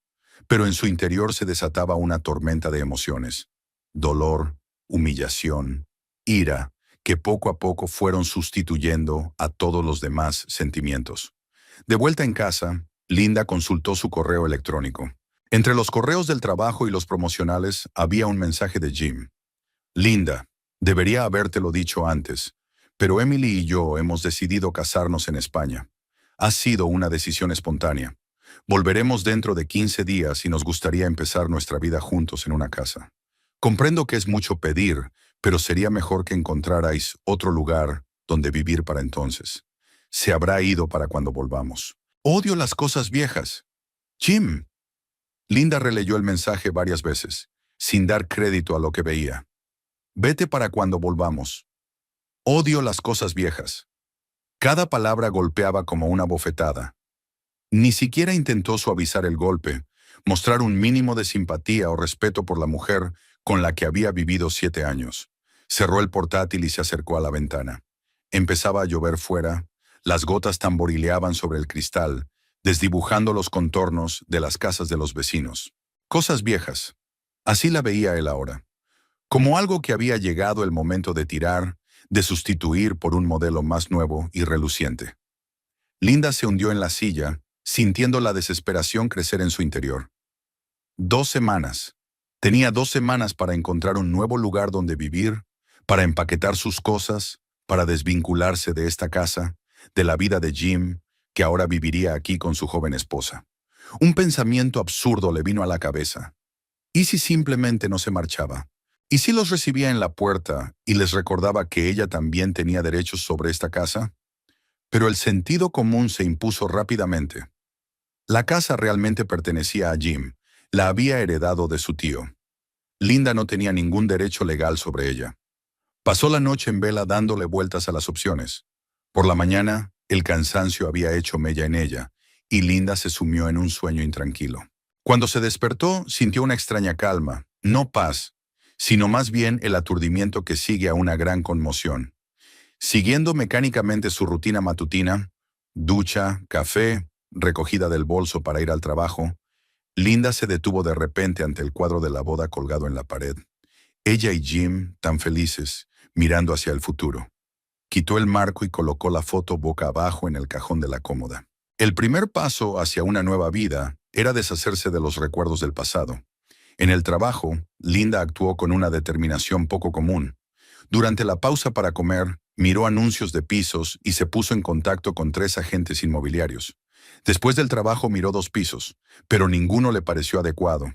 Pero en su interior se desataba una tormenta de emociones. Dolor, humillación, ira, que poco a poco fueron sustituyendo a todos los demás sentimientos. De vuelta en casa, Linda consultó su correo electrónico. Entre los correos del trabajo y los promocionales había un mensaje de Jim. «Linda, debería habértelo dicho antes, pero Emily y yo hemos decidido casarnos en España. Ha sido una decisión espontánea. Volveremos dentro de 15 días y nos gustaría empezar nuestra vida juntos en una casa. Comprendo que es mucho pedir, pero sería mejor que encontrarais otro lugar donde vivir para entonces. Se habrá ido para cuando volvamos. Odio las cosas viejas. Jim. Linda releyó el mensaje varias veces, sin dar crédito a lo que veía. Vete para cuando volvamos. Odio las cosas viejas. Cada palabra golpeaba como una bofetada. Ni siquiera intentó suavizar el golpe, mostrar un mínimo de simpatía o respeto por la mujer con la que había vivido 7 años. Cerró el portátil y se acercó a la ventana. Empezaba a llover fuera, las gotas tamborileaban sobre el cristal, desdibujando los contornos de las casas de los vecinos. Cosas viejas. Así la veía él ahora. Como algo que había llegado el momento de tirar, de sustituir por un modelo más nuevo y reluciente. Linda se hundió en la silla, sintiendo la desesperación crecer en su interior. 2 semanas. Tenía 2 semanas para encontrar un nuevo lugar donde vivir, para empaquetar sus cosas, para desvincularse de esta casa, de la vida de Jim, que ahora viviría aquí con su joven esposa. Un pensamiento absurdo le vino a la cabeza. ¿Y si simplemente no se marchaba? ¿Y si los recibía en la puerta y les recordaba que ella también tenía derechos sobre esta casa? Pero el sentido común se impuso rápidamente. La casa realmente pertenecía a Jim, la había heredado de su tío. Linda no tenía ningún derecho legal sobre ella. Pasó la noche en vela dándole vueltas a las opciones. Por la mañana, el cansancio había hecho mella en ella, y Linda se sumió en un sueño intranquilo. Cuando se despertó, sintió una extraña calma, no paz, sino más bien el aturdimiento que sigue a una gran conmoción. Siguiendo mecánicamente su rutina matutina, ducha, café, recogida del bolso para ir al trabajo, Linda se detuvo de repente ante el cuadro de la boda colgado en la pared. Ella y Jim, tan felices, mirando hacia el futuro. Quitó el marco y colocó la foto boca abajo en el cajón de la cómoda. El primer paso hacia una nueva vida era deshacerse de los recuerdos del pasado. En el trabajo, Linda actuó con una determinación poco común. Durante la pausa para comer, miró anuncios de pisos y se puso en contacto con 3 agentes inmobiliarios. Después del trabajo miró 2 pisos, pero ninguno le pareció adecuado.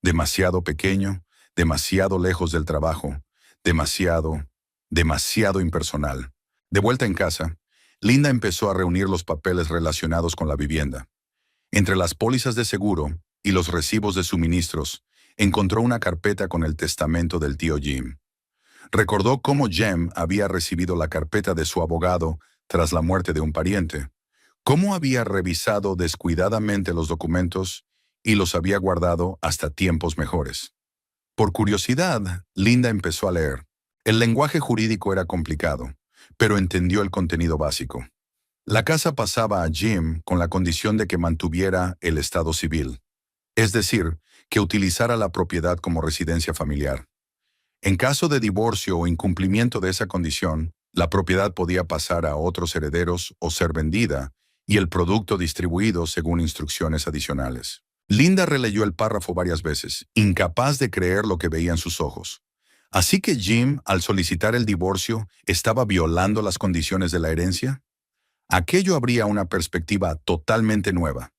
Demasiado pequeño, demasiado lejos del trabajo, demasiado impersonal. De vuelta en casa, Linda empezó a reunir los papeles relacionados con la vivienda. Entre las pólizas de seguro y los recibos de suministros, encontró una carpeta con el testamento del tío Jim. Recordó cómo Jem había recibido la carpeta de su abogado tras la muerte de un pariente, cómo había revisado descuidadamente los documentos y los había guardado hasta tiempos mejores. Por curiosidad, Linda empezó a leer. El lenguaje jurídico era complicado, pero entendió el contenido básico. La casa pasaba a Jim con la condición de que mantuviera el estado civil, es decir, que utilizara la propiedad como residencia familiar. En caso de divorcio o incumplimiento de esa condición, la propiedad podía pasar a otros herederos o ser vendida, y el producto distribuido según instrucciones adicionales. Linda releyó el párrafo varias veces, incapaz de creer lo que veía en sus ojos. ¿Así que Jim, al solicitar el divorcio, estaba violando las condiciones de la herencia? Aquello abría una perspectiva totalmente nueva.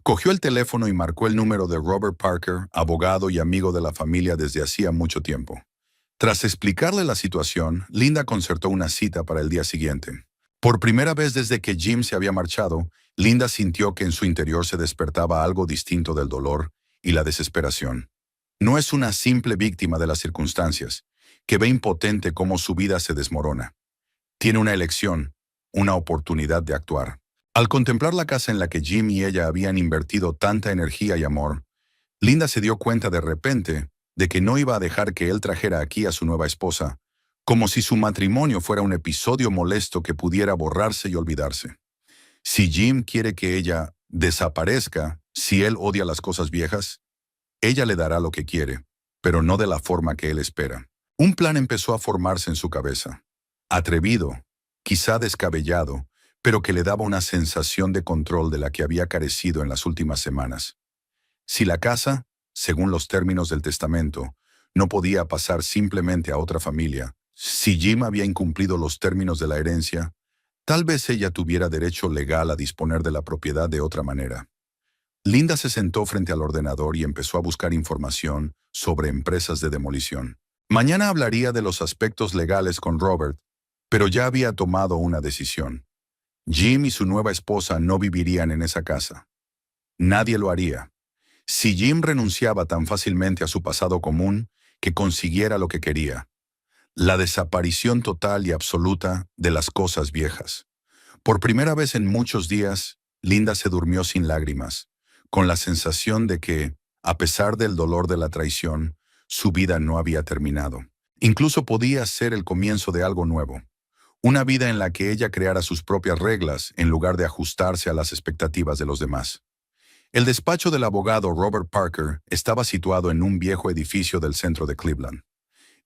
Cogió el teléfono y marcó el número de Robert Parker, abogado y amigo de la familia desde hacía mucho tiempo. Tras explicarle la situación, Linda concertó una cita para el día siguiente. Por primera vez desde que Jim se había marchado, Linda sintió que en su interior se despertaba algo distinto del dolor y la desesperación. No es una simple víctima de las circunstancias, que ve impotente cómo su vida se desmorona. Tiene una elección, una oportunidad de actuar. Al contemplar la casa en la que Jim y ella habían invertido tanta energía y amor, Linda se dio cuenta de repente de que no iba a dejar que él trajera aquí a su nueva esposa, como si su matrimonio fuera un episodio molesto que pudiera borrarse y olvidarse. Si Jim quiere que ella desaparezca, si él odia las cosas viejas, ella le dará lo que quiere, pero no de la forma que él espera. Un plan empezó a formarse en su cabeza. Atrevido, quizá descabellado, pero que le daba una sensación de control de la que había carecido en las últimas semanas. Si la casa, según los términos del testamento, no podía pasar simplemente a otra familia, Si Jim había incumplido los términos de la herencia, tal vez ella tuviera derecho legal a disponer de la propiedad de otra manera. Linda se sentó frente al ordenador y empezó a buscar información sobre empresas de demolición. Mañana hablaría de los aspectos legales con Robert, pero ya había tomado una decisión. Jim y su nueva esposa no vivirían en esa casa. Nadie lo haría. Si Jim renunciaba tan fácilmente a su pasado común, que consiguiera lo que quería. La desaparición total y absoluta de las cosas viejas. Por primera vez en muchos días, Linda se durmió sin lágrimas, con la sensación de que, a pesar del dolor de la traición, su vida no había terminado. Incluso podía ser el comienzo de algo nuevo. Una vida en la que ella creara sus propias reglas en lugar de ajustarse a las expectativas de los demás. El despacho del abogado Robert Parker estaba situado en un viejo edificio del centro de Cleveland.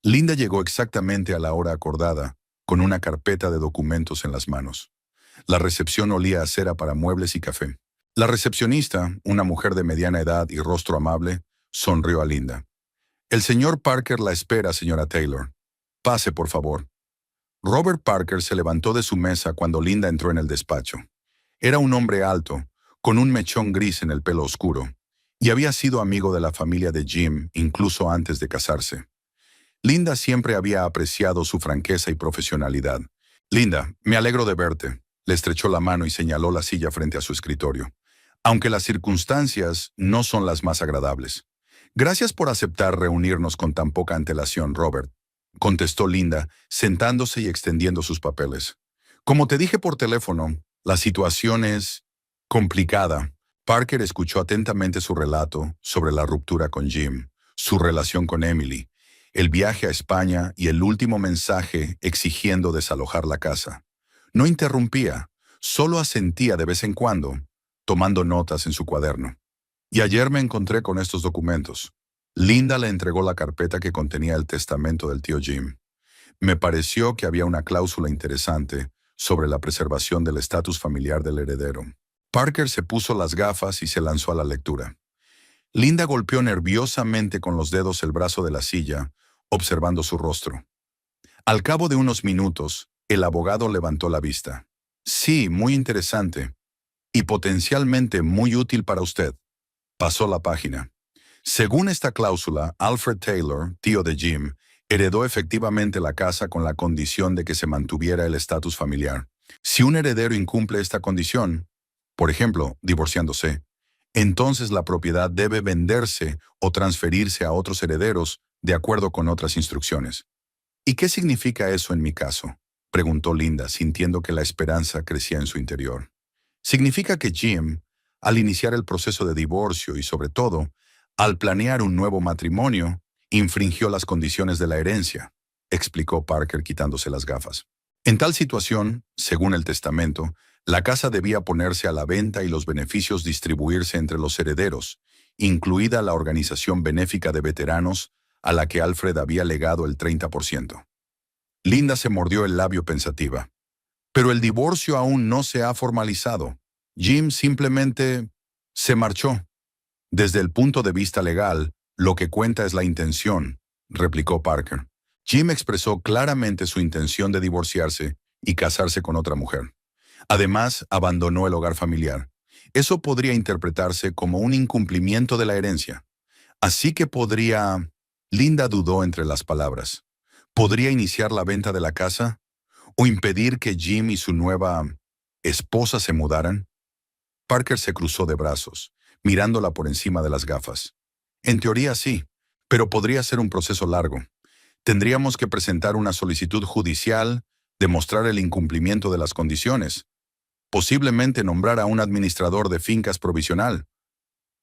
Linda llegó exactamente a la hora acordada, con una carpeta de documentos en las manos. La recepción olía a cera para muebles y café. La recepcionista, una mujer de mediana edad y rostro amable, sonrió a Linda. «El señor Parker la espera, señora Taylor. Pase, por favor». Robert Parker se levantó de su mesa cuando Linda entró en el despacho. Era un hombre alto, con un mechón gris en el pelo oscuro, y había sido amigo de la familia de Jim incluso antes de casarse. Linda siempre había apreciado su franqueza y profesionalidad. «Linda, me alegro de verte». Le estrechó la mano y señaló la silla frente a su escritorio. «Aunque las circunstancias no son las más agradables. Gracias por aceptar reunirnos con tan poca antelación, Robert», contestó Linda, sentándose y extendiendo sus papeles. «Como te dije por teléfono, la situación es complicada». Parker escuchó atentamente su relato sobre la ruptura con Jim, su relación con Emily, el viaje a España y el último mensaje exigiendo desalojar la casa. No interrumpía, solo asentía de vez en cuando, tomando notas en su cuaderno. «Y ayer me encontré con estos documentos». Linda le entregó la carpeta que contenía el testamento del tío Jim. «Me pareció que había una cláusula interesante sobre la preservación del estatus familiar del heredero». Parker se puso las gafas y se lanzó a la lectura. Linda golpeó nerviosamente con los dedos el brazo de la silla, observando su rostro. Al cabo de unos minutos, el abogado levantó la vista. «Sí, muy interesante. Y potencialmente muy útil para usted». Pasó la página. Según esta cláusula, Alfred Taylor, tío de Jim, heredó efectivamente la casa con la condición de que se mantuviera el estatus familiar. Si un heredero incumple esta condición, por ejemplo, divorciándose, entonces la propiedad debe venderse o transferirse a otros herederos de acuerdo con otras instrucciones. «¿Y qué significa eso en mi caso?», preguntó Linda, sintiendo que la esperanza crecía en su interior. «Significa que Jim, al iniciar el proceso de divorcio y sobre todo, al planear un nuevo matrimonio, infringió las condiciones de la herencia», explicó Parker quitándose las gafas. «En tal situación, según el testamento, la casa debía ponerse a la venta y los beneficios distribuirse entre los herederos, incluida la organización benéfica de veteranos a la que Alfred había legado el 30%. Linda se mordió el labio pensativa. «Pero el divorcio aún no se ha formalizado. Jim simplemente se marchó». «Desde el punto de vista legal, lo que cuenta es la intención», replicó Parker. «Jim expresó claramente su intención de divorciarse y casarse con otra mujer. Además, abandonó el hogar familiar. Eso podría interpretarse como un incumplimiento de la herencia. Así que podría...». Linda dudó entre las palabras. ¿Podría iniciar la venta de la casa? ¿O impedir que Jim y su nueva esposa se mudaran? Parker se cruzó de brazos, mirándola por encima de las gafas. «En teoría sí, pero podría ser un proceso largo. Tendríamos que presentar una solicitud judicial, demostrar el incumplimiento de las condiciones, posiblemente nombrar a un administrador de fincas provisional».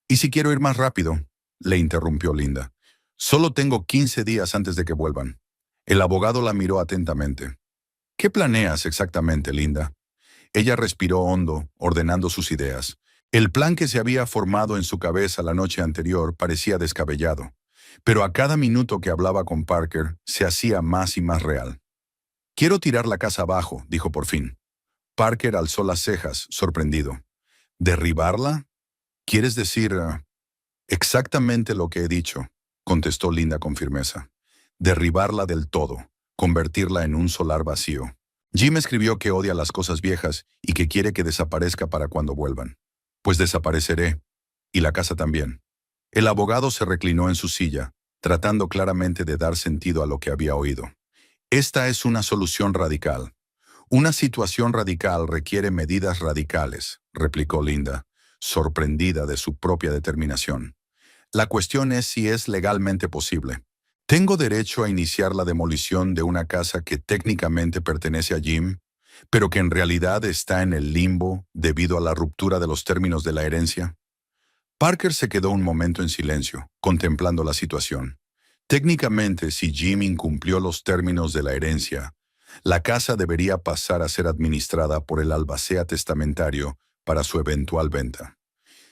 «¿Y si quiero ir más rápido?», le interrumpió Linda. «Solo tengo 15 días antes de que vuelvan». El abogado la miró atentamente. «¿Qué planeas exactamente, Linda?». Ella respiró hondo, ordenando sus ideas. El plan que se había formado en su cabeza la noche anterior parecía descabellado, pero a cada minuto que hablaba con Parker se hacía más y más real. «Quiero tirar la casa abajo», dijo por fin. Parker alzó las cejas, sorprendido. «¿Derribarla? ¿Quieres decir...?» «Exactamente lo que he dicho», contestó Linda con firmeza. «Derribarla del todo, convertirla en un solar vacío. Jim escribió que odia las cosas viejas y que quiere que desaparezca para cuando vuelvan. Pues desapareceré, y la casa también. El abogado se reclinó en su silla, tratando claramente de dar sentido a lo que había oído. Esta es una solución radical. Una situación radical requiere medidas radicales, replicó Linda, sorprendida de su propia determinación. La cuestión es si es legalmente posible. ¿Tengo derecho a iniciar la demolición de una casa que técnicamente pertenece a Jim, pero que en realidad está en el limbo debido a la ruptura de los términos de la herencia? Parker se quedó un momento en silencio, contemplando la situación. Técnicamente, si Jim incumplió los términos de la herencia, la casa debería pasar a ser administrada por el albacea testamentario para su eventual venta.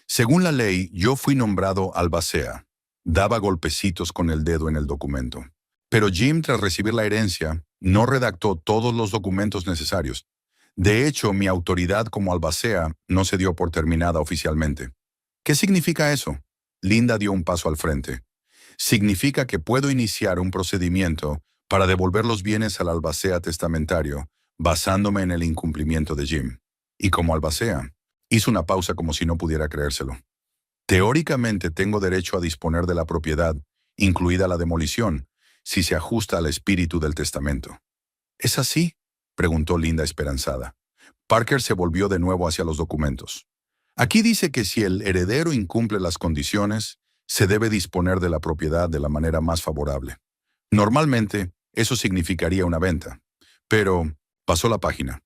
Según la ley, yo fui nombrado albacea. Daba golpecitos con el dedo en el documento. Pero Jim, tras recibir la herencia, no redactó todos los documentos necesarios. De hecho, mi autoridad como albacea no se dio por terminada oficialmente. ¿Qué significa eso? Linda dio un paso al frente. Significa que puedo iniciar un procedimiento para devolver los bienes al albacea testamentario, basándome en el incumplimiento de Jim. Y como albacea, hizo una pausa como si no pudiera creérselo. Teóricamente tengo derecho a disponer de la propiedad, incluida la demolición, si se ajusta al espíritu del testamento. ¿Es así?, preguntó Linda esperanzada. Parker se volvió de nuevo hacia los documentos. Aquí dice que si el heredero incumple las condiciones, se debe disponer de la propiedad de la manera más favorable. Normalmente, eso significaría una venta. Pero, pasó la página.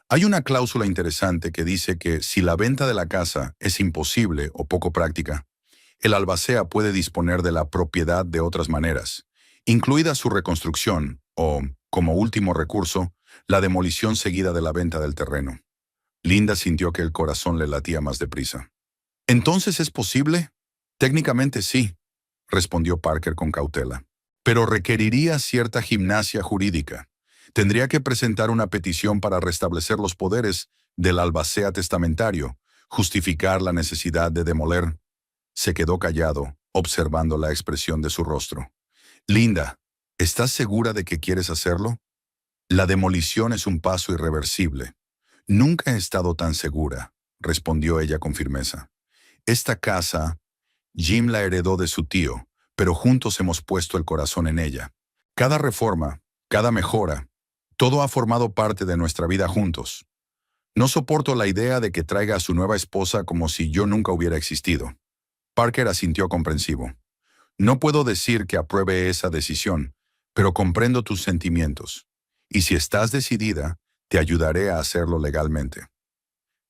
Hay una cláusula interesante que dice que si la venta de la casa es imposible o poco práctica, el albacea puede disponer de la propiedad de otras maneras, incluida su reconstrucción o, como último recurso, la demolición seguida de la venta del terreno. Linda sintió que el corazón le latía más deprisa. ¿Entonces es posible? Técnicamente sí, respondió Parker con cautela. Pero requeriría cierta gimnasia jurídica. Tendría que presentar una petición para restablecer los poderes del albacea testamentario, justificar la necesidad de demoler. Se quedó callado, observando la expresión de su rostro. Linda, ¿estás segura de que quieres hacerlo? La demolición es un paso irreversible. Nunca he estado tan segura, respondió ella con firmeza. Esta casa, Jim la heredó de su tío, pero juntos hemos puesto el corazón en ella. Cada reforma, cada mejora, todo ha formado parte de nuestra vida juntos. No soporto la idea de que traiga a su nueva esposa como si yo nunca hubiera existido. Parker asintió comprensivo. No puedo decir que apruebe esa decisión, pero comprendo tus sentimientos. Y si estás decidida, te ayudaré a hacerlo legalmente.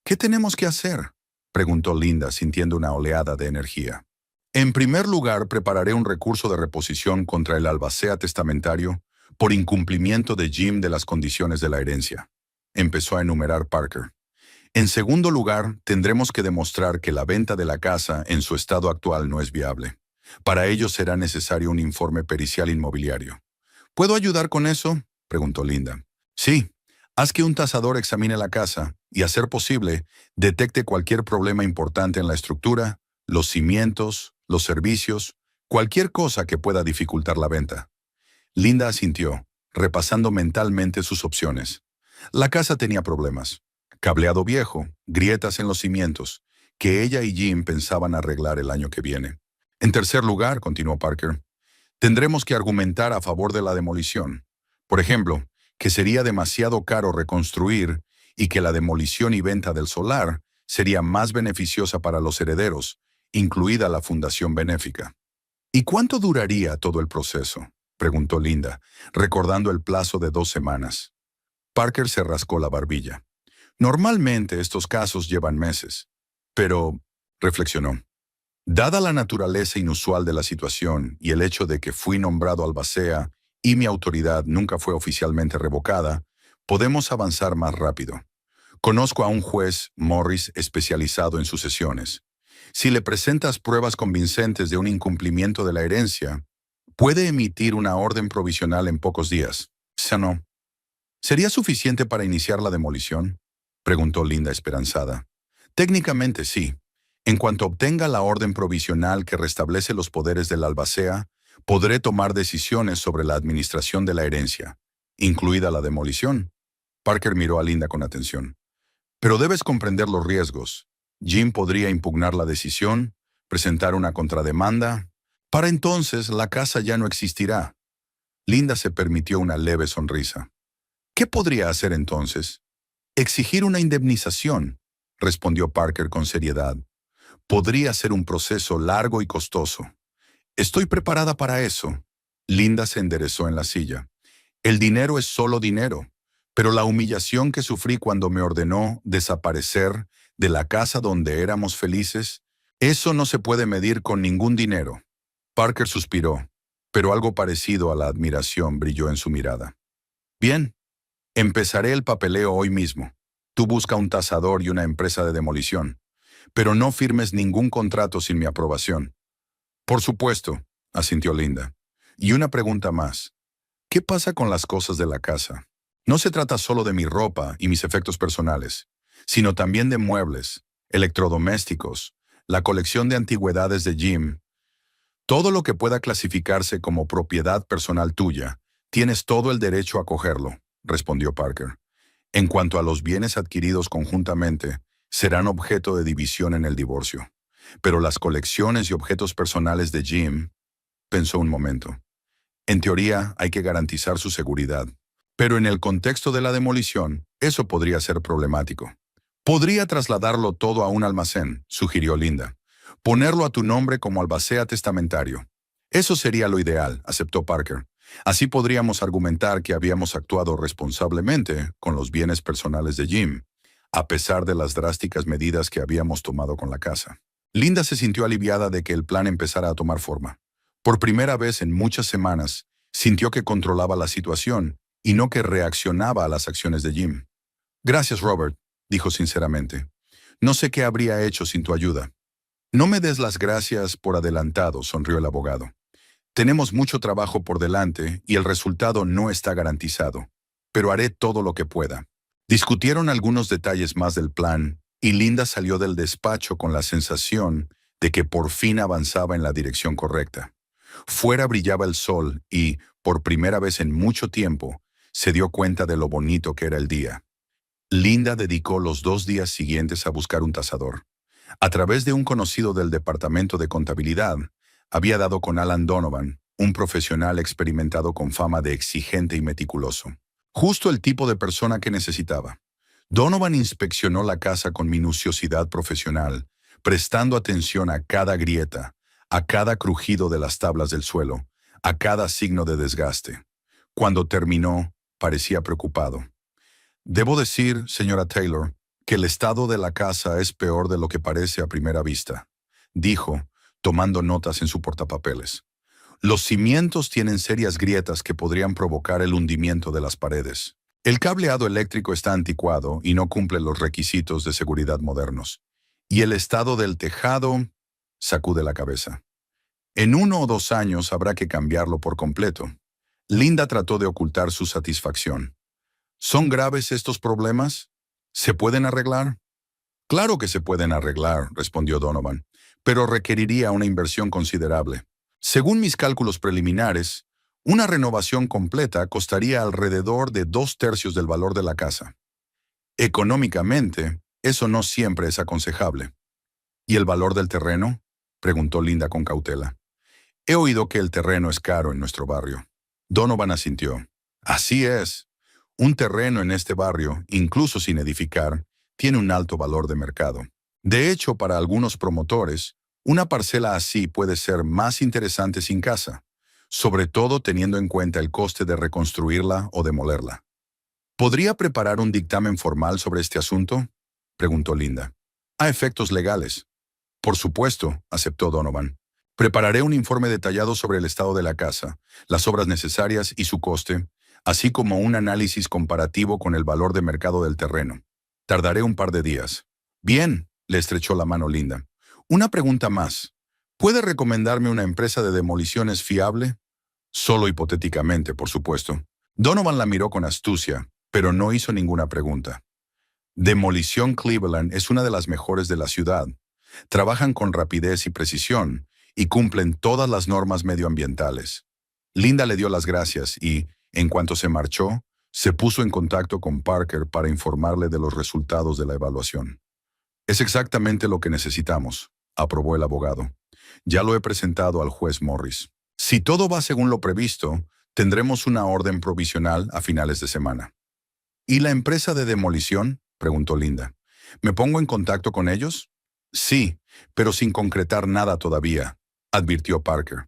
¿Qué tenemos que hacer?, preguntó Linda, sintiendo una oleada de energía. En primer lugar, prepararé un recurso de reposición contra el albacea testamentario por incumplimiento de Jim de las condiciones de la herencia. Empezó a enumerar Parker. En segundo lugar, tendremos que demostrar que la venta de la casa en su estado actual no es viable. Para ello será necesario un informe pericial inmobiliario. ¿Puedo ayudar con eso?, preguntó Linda. Sí, haz que un tasador examine la casa y, a ser posible, detecte cualquier problema importante en la estructura, los cimientos, los servicios, cualquier cosa que pueda dificultar la venta. Linda asintió, repasando mentalmente sus opciones. La casa tenía problemas. Cableado viejo, grietas en los cimientos, que ella y Jim pensaban arreglar el año que viene. En tercer lugar, continuó Parker, tendremos que argumentar a favor de la demolición. Por ejemplo, que sería demasiado caro reconstruir y que la demolición y venta del solar sería más beneficiosa para los herederos, incluida la fundación benéfica. ¿Y cuánto duraría todo el proceso?, preguntó Linda, recordando el plazo de 2 semanas. Parker se rascó la barbilla. Normalmente estos casos llevan meses. Pero, reflexionó, dada la naturaleza inusual de la situación y el hecho de que fui nombrado albacea y mi autoridad nunca fue oficialmente revocada, podemos avanzar más rápido. Conozco a un juez, Morris, especializado en sucesiones. Si le presentas pruebas convincentes de un incumplimiento de la herencia, puede emitir una orden provisional en pocos días. ¿No? ¿Sería suficiente para iniciar la demolición?, preguntó Linda esperanzada. Técnicamente sí. En cuanto obtenga la orden provisional que restablece los poderes del albacea, podré tomar decisiones sobre la administración de la herencia, incluida la demolición. Parker miró a Linda con atención. Pero debes comprender los riesgos. Jim podría impugnar la decisión, presentar una contrademanda. Para entonces, la casa ya no existirá. Linda se permitió una leve sonrisa. ¿Qué podría hacer entonces? Exigir una indemnización, respondió Parker con seriedad. Podría ser un proceso largo y costoso. Estoy preparada para eso. Linda se enderezó en la silla. El dinero es solo dinero, pero la humillación que sufrí cuando me ordenó desaparecer de la casa donde éramos felices, eso no se puede medir con ningún dinero. Parker suspiró, pero algo parecido a la admiración brilló en su mirada. Bien, empezaré el papeleo hoy mismo. Tú busca un tasador y una empresa de demolición, pero no firmes ningún contrato sin mi aprobación. Por supuesto, asintió Linda. Y una pregunta más. ¿Qué pasa con las cosas de la casa? No se trata solo de mi ropa y mis efectos personales, sino también de muebles, electrodomésticos, la colección de antigüedades de Jim. Todo lo que pueda clasificarse como propiedad personal tuya, tienes todo el derecho a cogerlo, respondió Parker. En cuanto a los bienes adquiridos conjuntamente, serán objeto de división en el divorcio. Pero las colecciones y objetos personales de Jim, pensó un momento. En teoría, hay que garantizar su seguridad. Pero en el contexto de la demolición, eso podría ser problemático. Podría trasladarlo todo a un almacén, sugirió Linda. Ponerlo a tu nombre como albacea testamentario. Eso sería lo ideal, aceptó Parker. Así podríamos argumentar que habíamos actuado responsablemente con los bienes personales de Jim, a pesar de las drásticas medidas que habíamos tomado con la casa. Linda se sintió aliviada de que el plan empezara a tomar forma. Por primera vez en muchas semanas, sintió que controlaba la situación y no que reaccionaba a las acciones de Jim. Gracias, Robert, dijo sinceramente. No sé qué habría hecho sin tu ayuda. No me des las gracias por adelantado, sonrió el abogado. Tenemos mucho trabajo por delante y el resultado no está garantizado, pero haré todo lo que pueda. Discutieron algunos detalles más del plan y Linda salió del despacho con la sensación de que por fin avanzaba en la dirección correcta. Fuera brillaba el sol y, por primera vez en mucho tiempo, se dio cuenta de lo bonito que era el día. Linda dedicó los 2 días siguientes a buscar un tasador. A través de un conocido del departamento de contabilidad, había dado con Alan Donovan, un profesional experimentado con fama de exigente y meticuloso. Justo el tipo de persona que necesitaba. Donovan inspeccionó la casa con minuciosidad profesional, prestando atención a cada grieta, a cada crujido de las tablas del suelo, a cada signo de desgaste. Cuando terminó, parecía preocupado. Debo decir, señora Taylor, que el estado de la casa es peor de lo que parece a primera vista, dijo, tomando notas en su portapapeles. Los cimientos tienen serias grietas que podrían provocar el hundimiento de las paredes. El cableado eléctrico está anticuado y no cumple los requisitos de seguridad modernos. Y el estado del tejado sacude la cabeza. En 1 o 2 años habrá que cambiarlo por completo. Linda trató de ocultar su satisfacción. ¿Son graves estos problemas? ¿Se pueden arreglar? Claro que se pueden arreglar, respondió Donovan, pero requeriría una inversión considerable. Según mis cálculos preliminares, una renovación completa costaría alrededor de 2/3 del valor de la casa. Económicamente, eso no siempre es aconsejable. ¿Y el valor del terreno?, preguntó Linda con cautela. He oído que el terreno es caro en nuestro barrio. Donovan asintió. Así es. Un terreno en este barrio, incluso sin edificar, tiene un alto valor de mercado. De hecho, para algunos promotores, una parcela así puede ser más interesante sin casa, sobre todo teniendo en cuenta el coste de reconstruirla o demolerla. ¿Podría preparar un dictamen formal sobre este asunto?, preguntó Linda. A efectos legales. Por supuesto, aceptó Donovan. Prepararé un informe detallado sobre el estado de la casa, las obras necesarias y su coste, así como un análisis comparativo con el valor de mercado del terreno. Tardaré un par de días. Bien, le estrechó la mano Linda. Una pregunta más. ¿Puede recomendarme una empresa de demoliciones fiable? Solo hipotéticamente, por supuesto. Donovan la miró con astucia, pero no hizo ninguna pregunta. Demolición Cleveland es una de las mejores de la ciudad. Trabajan con rapidez y precisión y cumplen todas las normas medioambientales. Linda le dio las gracias y, en cuanto se marchó, Se puso en contacto con Parker para informarle de los resultados de la evaluación. Es exactamente lo que necesitamos, aprobó el abogado. Ya lo he presentado al juez Morris. Si todo va según lo previsto, tendremos una orden provisional a finales de semana. ¿Y la empresa de demolición?, preguntó Linda. ¿Me pongo en contacto con ellos? Sí, pero sin concretar nada todavía, advirtió Parker.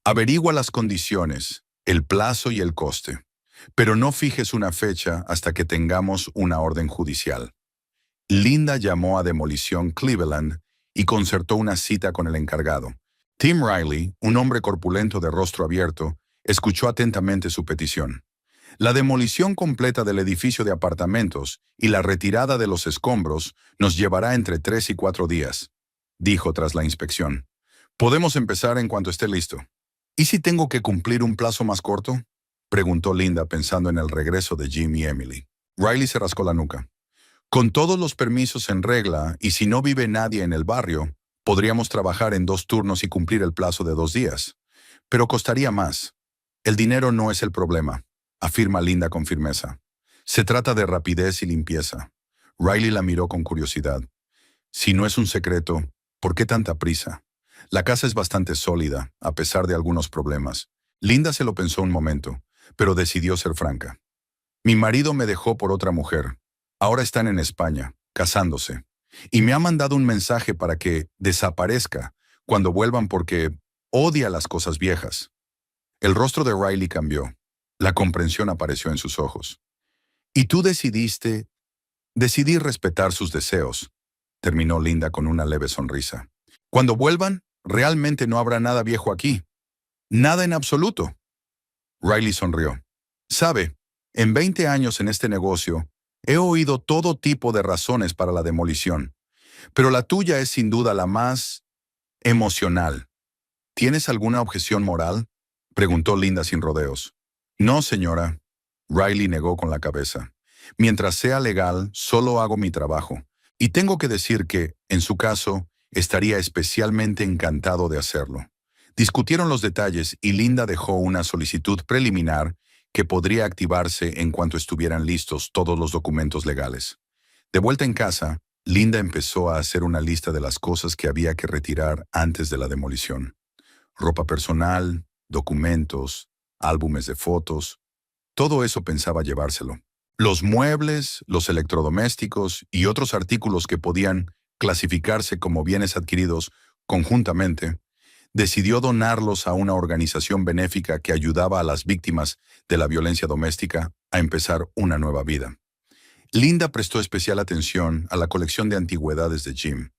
Averigua las condiciones, el plazo y el coste, pero no fijes una fecha hasta que tengamos una orden judicial. Linda llamó a Demolición Cleveland y concertó una cita con el encargado. Tim Riley, un hombre corpulento de rostro abierto, escuchó atentamente su petición. La demolición completa del edificio de apartamentos y la retirada de los escombros nos llevará entre 3 y 4 días, dijo tras la inspección. Podemos empezar en cuanto esté listo. ¿Y si tengo que cumplir un plazo más corto?, preguntó Linda pensando en el regreso de Jim y Emily. Riley se rascó la nuca. Con todos los permisos en regla y si no vive nadie en el barrio, podríamos trabajar en 2 turnos y cumplir el plazo de 2 días. Pero costaría más. El dinero no es el problema, afirma Linda con firmeza. Se trata de rapidez y limpieza. Riley la miró con curiosidad. Si no es un secreto, ¿por qué tanta prisa? La casa es bastante sólida, a pesar de algunos problemas. Linda se lo pensó un momento, pero decidió ser franca. Mi marido me dejó por otra mujer. Ahora están en España, casándose. Y me ha mandado un mensaje para que desaparezca cuando vuelvan porque odia las cosas viejas. El rostro de Riley cambió. La comprensión apareció en sus ojos. Y tú decidí respetar sus deseos, terminó Linda con una leve sonrisa. Cuando vuelvan, realmente no habrá nada viejo aquí. Nada en absoluto. Riley sonrió. Sabe, en 20 años en este negocio, he oído todo tipo de razones para la demolición, pero la tuya es sin duda la más emocional. ¿Tienes alguna objeción moral?, preguntó Linda sin rodeos. No, señora. Riley negó con la cabeza. Mientras sea legal, solo hago mi trabajo. Y tengo que decir que, en su caso, estaría especialmente encantado de hacerlo. Discutieron los detalles y Linda dejó una solicitud preliminar que podría activarse en cuanto estuvieran listos todos los documentos legales. De vuelta en casa, Linda empezó a hacer una lista de las cosas que había que retirar antes de la demolición. Ropa personal, documentos, álbumes de fotos, todo eso pensaba llevárselo. Los muebles, los electrodomésticos y otros artículos que podían clasificarse como bienes adquiridos conjuntamente, decidió donarlos a una organización benéfica que ayudaba a las víctimas de la violencia doméstica a empezar una nueva vida. Linda prestó especial atención a la colección de antigüedades de Jim.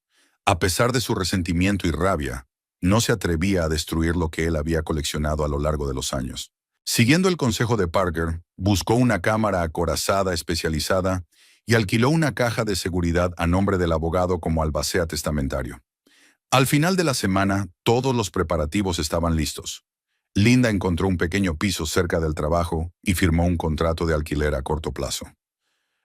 A pesar de su resentimiento y rabia, no se atrevía a destruir lo que él había coleccionado a lo largo de los años. Siguiendo el consejo de Parker, buscó una cámara acorazada especializada y alquiló una caja de seguridad a nombre del abogado como albacea testamentario. Al final de la semana, todos los preparativos estaban listos. Linda encontró un pequeño piso cerca del trabajo y firmó un contrato de alquiler a corto plazo.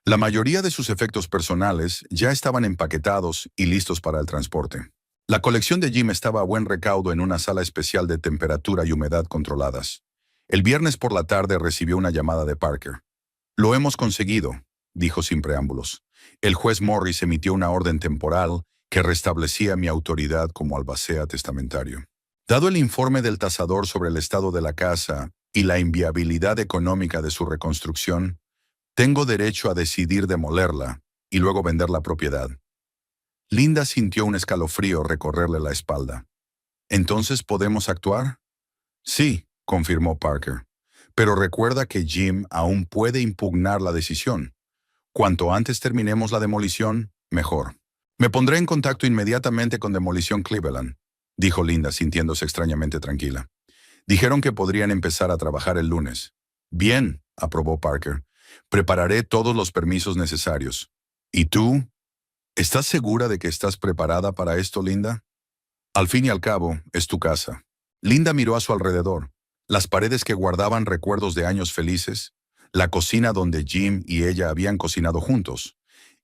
La mayoría de sus efectos personales ya estaban empaquetados y listos para el transporte. La colección de Jim estaba a buen recaudo en una sala especial de temperatura y humedad controladas. El viernes por la tarde recibió una llamada de Parker. «Lo hemos conseguido», dijo sin preámbulos. El juez Morris emitió una orden temporal que restablecía mi autoridad como albacea testamentario. Dado el informe del tasador sobre el estado de la casa y la inviabilidad económica de su reconstrucción, tengo derecho a decidir demolerla y luego vender la propiedad. Linda sintió un escalofrío recorrerle la espalda. ¿Entonces podemos actuar? Sí, confirmó Parker. Pero recuerda que Jim aún puede impugnar la decisión. Cuanto antes terminemos la demolición, mejor. Me pondré en contacto inmediatamente con Demolición Cleveland, dijo Linda sintiéndose extrañamente tranquila. Dijeron que podrían empezar a trabajar el lunes. Bien, aprobó Parker. Prepararé todos los permisos necesarios. ¿Y tú? ¿Estás segura de que estás preparada para esto, Linda? Al fin y al cabo, es tu casa. Linda miró a su alrededor. Las paredes que guardaban recuerdos de años felices, la cocina donde Jim y ella habían cocinado juntos,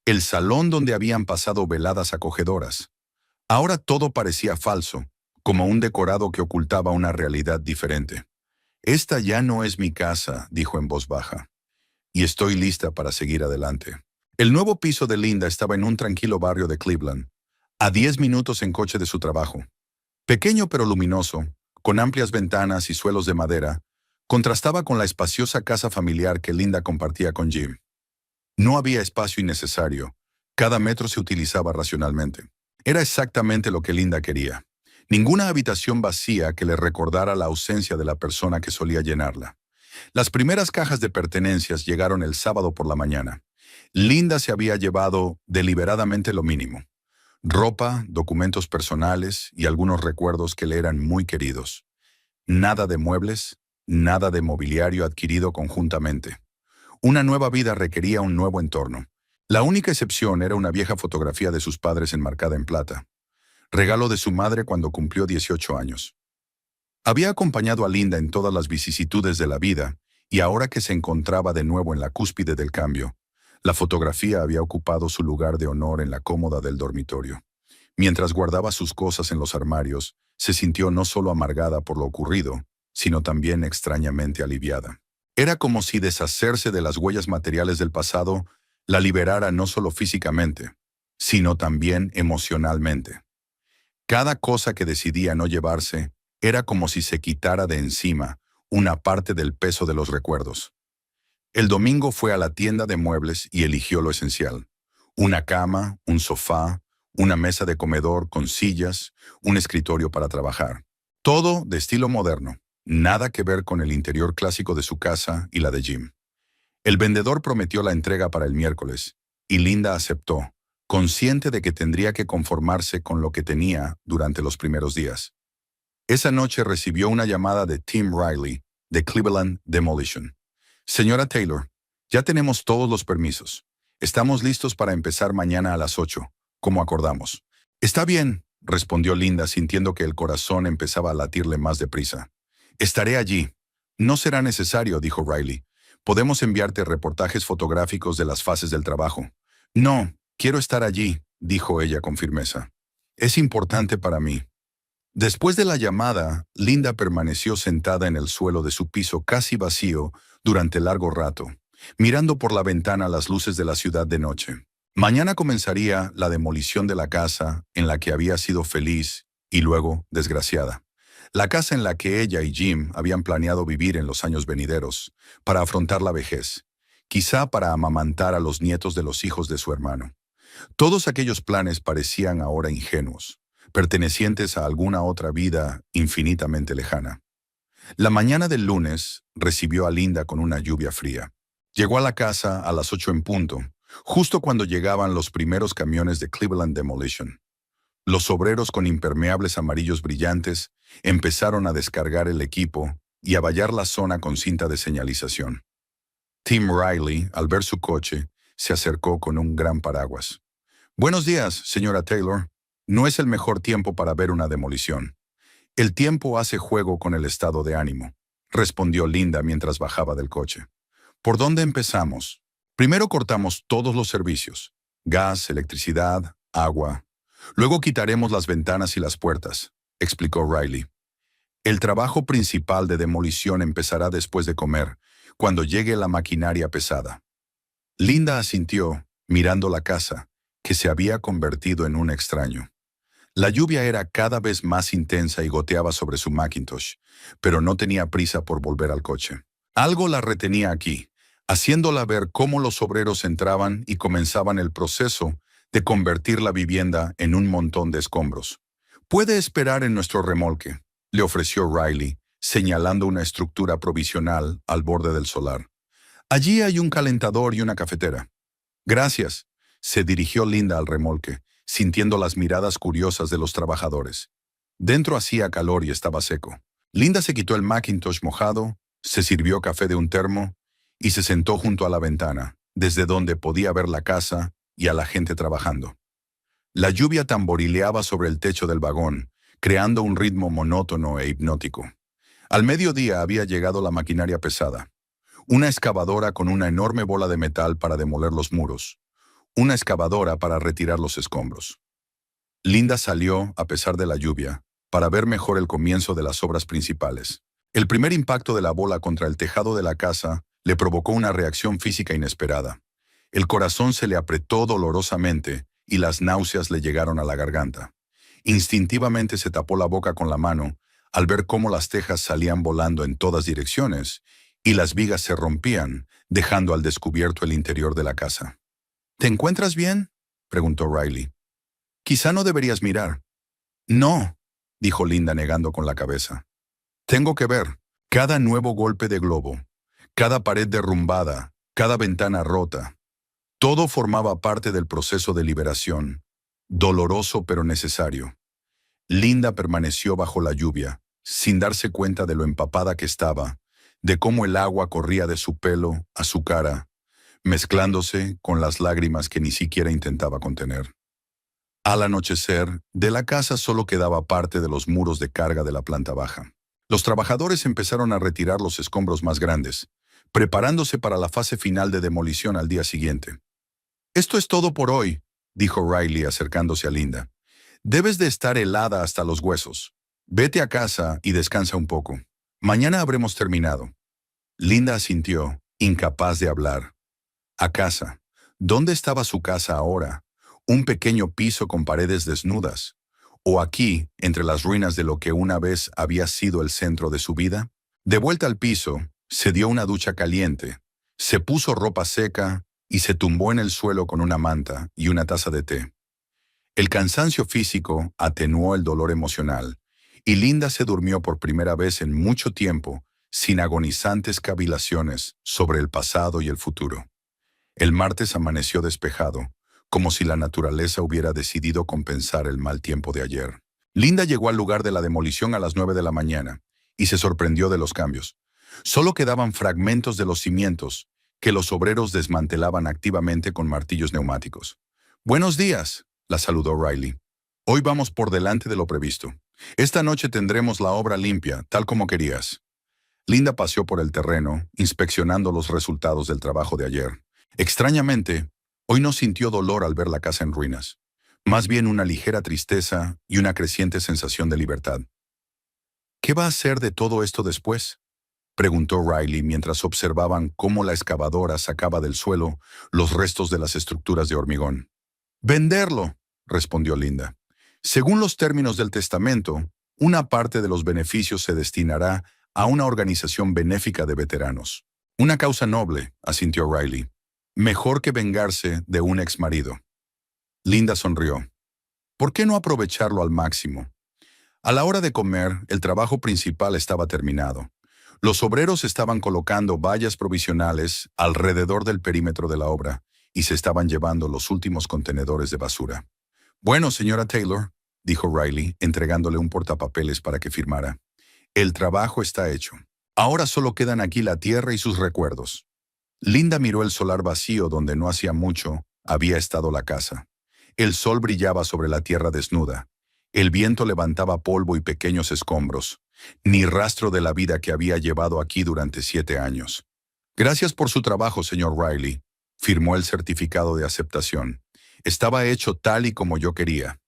el salón donde habían pasado veladas acogedoras. Ahora todo parecía falso, como un decorado que ocultaba una realidad diferente. «Esta ya no es mi casa», dijo en voz baja. y estoy lista para seguir adelante. El nuevo piso de Linda estaba en un tranquilo barrio de Cleveland, a 10 minutos en coche de su trabajo. Pequeño pero luminoso, con amplias ventanas y suelos de madera, contrastaba con la espaciosa casa familiar que Linda compartía con Jim. No había espacio innecesario. Cada metro se utilizaba racionalmente. Era exactamente lo que Linda quería. Ninguna habitación vacía que le recordara la ausencia de la persona que solía llenarla. Las primeras cajas de pertenencias llegaron el sábado por la mañana. Linda se había llevado deliberadamente lo mínimo: ropa, documentos personales y algunos recuerdos que le eran muy queridos. Nada de muebles, nada de mobiliario adquirido conjuntamente. Una nueva vida requería un nuevo entorno. La única excepción era una vieja fotografía de sus padres enmarcada en plata, regalo de su madre cuando cumplió 18 años. Había acompañado a Linda en todas las vicisitudes de la vida, y ahora que se encontraba de nuevo en la cúspide del cambio, la fotografía había ocupado su lugar de honor en la cómoda del dormitorio. Mientras guardaba sus cosas en los armarios, se sintió no solo amargada por lo ocurrido, sino también extrañamente aliviada. Era como si deshacerse de las huellas materiales del pasado la liberara no solo físicamente, sino también emocionalmente. Cada cosa que decidía no llevarse era como si se quitara de encima una parte del peso de los recuerdos. El domingo fue a la tienda de muebles y eligió lo esencial: una cama, un sofá, una mesa de comedor con sillas, un escritorio para trabajar. Todo de estilo moderno, nada que ver con el interior clásico de su casa y la de Jim. El vendedor prometió la entrega para el miércoles, y Linda aceptó, consciente de que tendría que conformarse con lo que tenía durante los primeros días. Esa noche recibió una llamada de Tim Riley, de Cleveland Demolition. Señora Taylor, ya tenemos todos los permisos. Estamos listos para empezar mañana a las 8, como acordamos. Está bien, respondió Linda, sintiendo que el corazón empezaba a latirle más deprisa. Estaré allí. No será necesario, dijo Riley. Podemos enviarte reportajes fotográficos de las fases del trabajo. No, quiero estar allí, dijo ella con firmeza. Es importante para mí. Después de la llamada, Linda permaneció sentada en el suelo de su piso casi vacío durante largo rato, mirando por la ventana las luces de la ciudad de noche. Mañana comenzaría la demolición de la casa en la que había sido feliz y luego desgraciada. La casa en la que ella y Jim habían planeado vivir en los años venideros, para afrontar la vejez, quizá para amamantar a los nietos de los hijos de su hermano. Todos aquellos planes parecían ahora ingenuos, pertenecientes a alguna otra vida infinitamente lejana. La mañana del lunes recibió a Linda con una lluvia fría. Llegó a la casa a las 8 en punto, justo cuando llegaban los primeros camiones de Cleveland Demolition. Los obreros con impermeables amarillos brillantes empezaron a descargar el equipo y a vallar la zona con cinta de señalización. Tim Riley, al ver su coche, se acercó con un gran paraguas. «Buenos días, señora Taylor. No es el mejor tiempo para ver una demolición. El tiempo hace juego con el estado de ánimo», respondió Linda mientras bajaba del coche. «¿Por dónde empezamos? Primero cortamos todos los servicios: gas, electricidad, agua. Luego quitaremos las ventanas y las puertas», explicó Riley. «El trabajo principal de demolición empezará después de comer, cuando llegue la maquinaria pesada». Linda asintió, mirando la casa, que se había convertido en un extraño. La lluvia era cada vez más intensa y goteaba sobre su Macintosh, pero no tenía prisa por volver al coche. Algo la retenía aquí, haciéndola ver cómo los obreros entraban y comenzaban el proceso de convertir la vivienda en un montón de escombros. «Puede esperar en nuestro remolque», le ofreció Riley, señalando una estructura provisional al borde del solar. «Allí hay un calentador y una cafetera». «Gracias», se dirigió Linda al remolque, sintiendo las miradas curiosas de los trabajadores. Dentro hacía calor y estaba seco. Linda se quitó el Macintosh mojado, se sirvió café de un termo y se sentó junto a la ventana, desde donde podía ver la casa y a la gente trabajando. La lluvia tamborileaba sobre el techo del vagón, creando un ritmo monótono e hipnótico. Al mediodía había llegado la maquinaria pesada. Una excavadora con una enorme bola de metal para demoler los muros. Una excavadora para retirar los escombros. Linda salió, a pesar de la lluvia, para ver mejor el comienzo de las obras principales. El primer impacto de la bola contra el tejado de la casa le provocó una reacción física inesperada. El corazón se le apretó dolorosamente y las náuseas le llegaron a la garganta. Instintivamente se tapó la boca con la mano al ver cómo las tejas salían volando en todas direcciones y las vigas se rompían, dejando al descubierto el interior de la casa. ¿Te encuentras bien?, preguntó Riley. Quizá no deberías mirar. No, dijo Linda negando con la cabeza. Tengo que ver. Cada nuevo golpe de globo, cada pared derrumbada, cada ventana rota. Todo formaba parte del proceso de liberación, doloroso pero necesario. Linda permaneció bajo la lluvia, sin darse cuenta de lo empapada que estaba, de cómo el agua corría de su pelo a su cara, mezclándose con las lágrimas que ni siquiera intentaba contener. Al anochecer, de la casa solo quedaba parte de los muros de carga de la planta baja. Los trabajadores empezaron a retirar los escombros más grandes, preparándose para la fase final de demolición al día siguiente. «Esto es todo por hoy», dijo Riley acercándose a Linda. «Debes de estar helada hasta los huesos. Vete a casa y descansa un poco. Mañana habremos terminado». Linda asintió, incapaz de hablar. A casa. ¿Dónde estaba su casa ahora? Un pequeño piso con paredes desnudas. ¿O aquí, entre las ruinas de lo que una vez había sido el centro de su vida? De vuelta al piso, se dio una ducha caliente, se puso ropa seca y se tumbó en el suelo con una manta y una taza de té. El cansancio físico atenuó el dolor emocional, y Linda se durmió por primera vez en mucho tiempo, sin agonizantes cavilaciones sobre el pasado y el futuro. El martes amaneció despejado, como si la naturaleza hubiera decidido compensar el mal tiempo de ayer. Linda llegó al lugar de la demolición a las 9 de la mañana y se sorprendió de los cambios. Solo quedaban fragmentos de los cimientos que los obreros desmantelaban activamente con martillos neumáticos. «Buenos días», la saludó Riley. «Hoy vamos por delante de lo previsto. Esta noche tendremos la obra limpia, tal como querías». Linda paseó por el terreno, inspeccionando los resultados del trabajo de ayer. Extrañamente, hoy no sintió dolor al ver la casa en ruinas, más bien una ligera tristeza y una creciente sensación de libertad. «¿Qué va a hacer de todo esto después?», preguntó Riley mientras observaban cómo la excavadora sacaba del suelo los restos de las estructuras de hormigón. «Venderlo», respondió Linda. «Según los términos del testamento, una parte de los beneficios se destinará a una organización benéfica de veteranos». «Una causa noble», asintió Riley. «Mejor que vengarse de un exmarido». Linda sonrió. ¿Por qué no aprovecharlo al máximo? A la hora de comer, el trabajo principal estaba terminado. Los obreros estaban colocando vallas provisionales alrededor del perímetro de la obra y se estaban llevando los últimos contenedores de basura. «Bueno, señora Taylor», dijo Riley, entregándole un portapapeles para que firmara. «El trabajo está hecho. Ahora solo quedan aquí la tierra y sus recuerdos». Linda miró el solar vacío donde no hacía mucho había estado la casa. El sol brillaba sobre la tierra desnuda. El viento levantaba polvo y pequeños escombros. Ni rastro de la vida que había llevado aquí durante 7 años. «Gracias por su trabajo, señor Riley», firmó el certificado de aceptación. «Estaba hecho tal y como yo quería».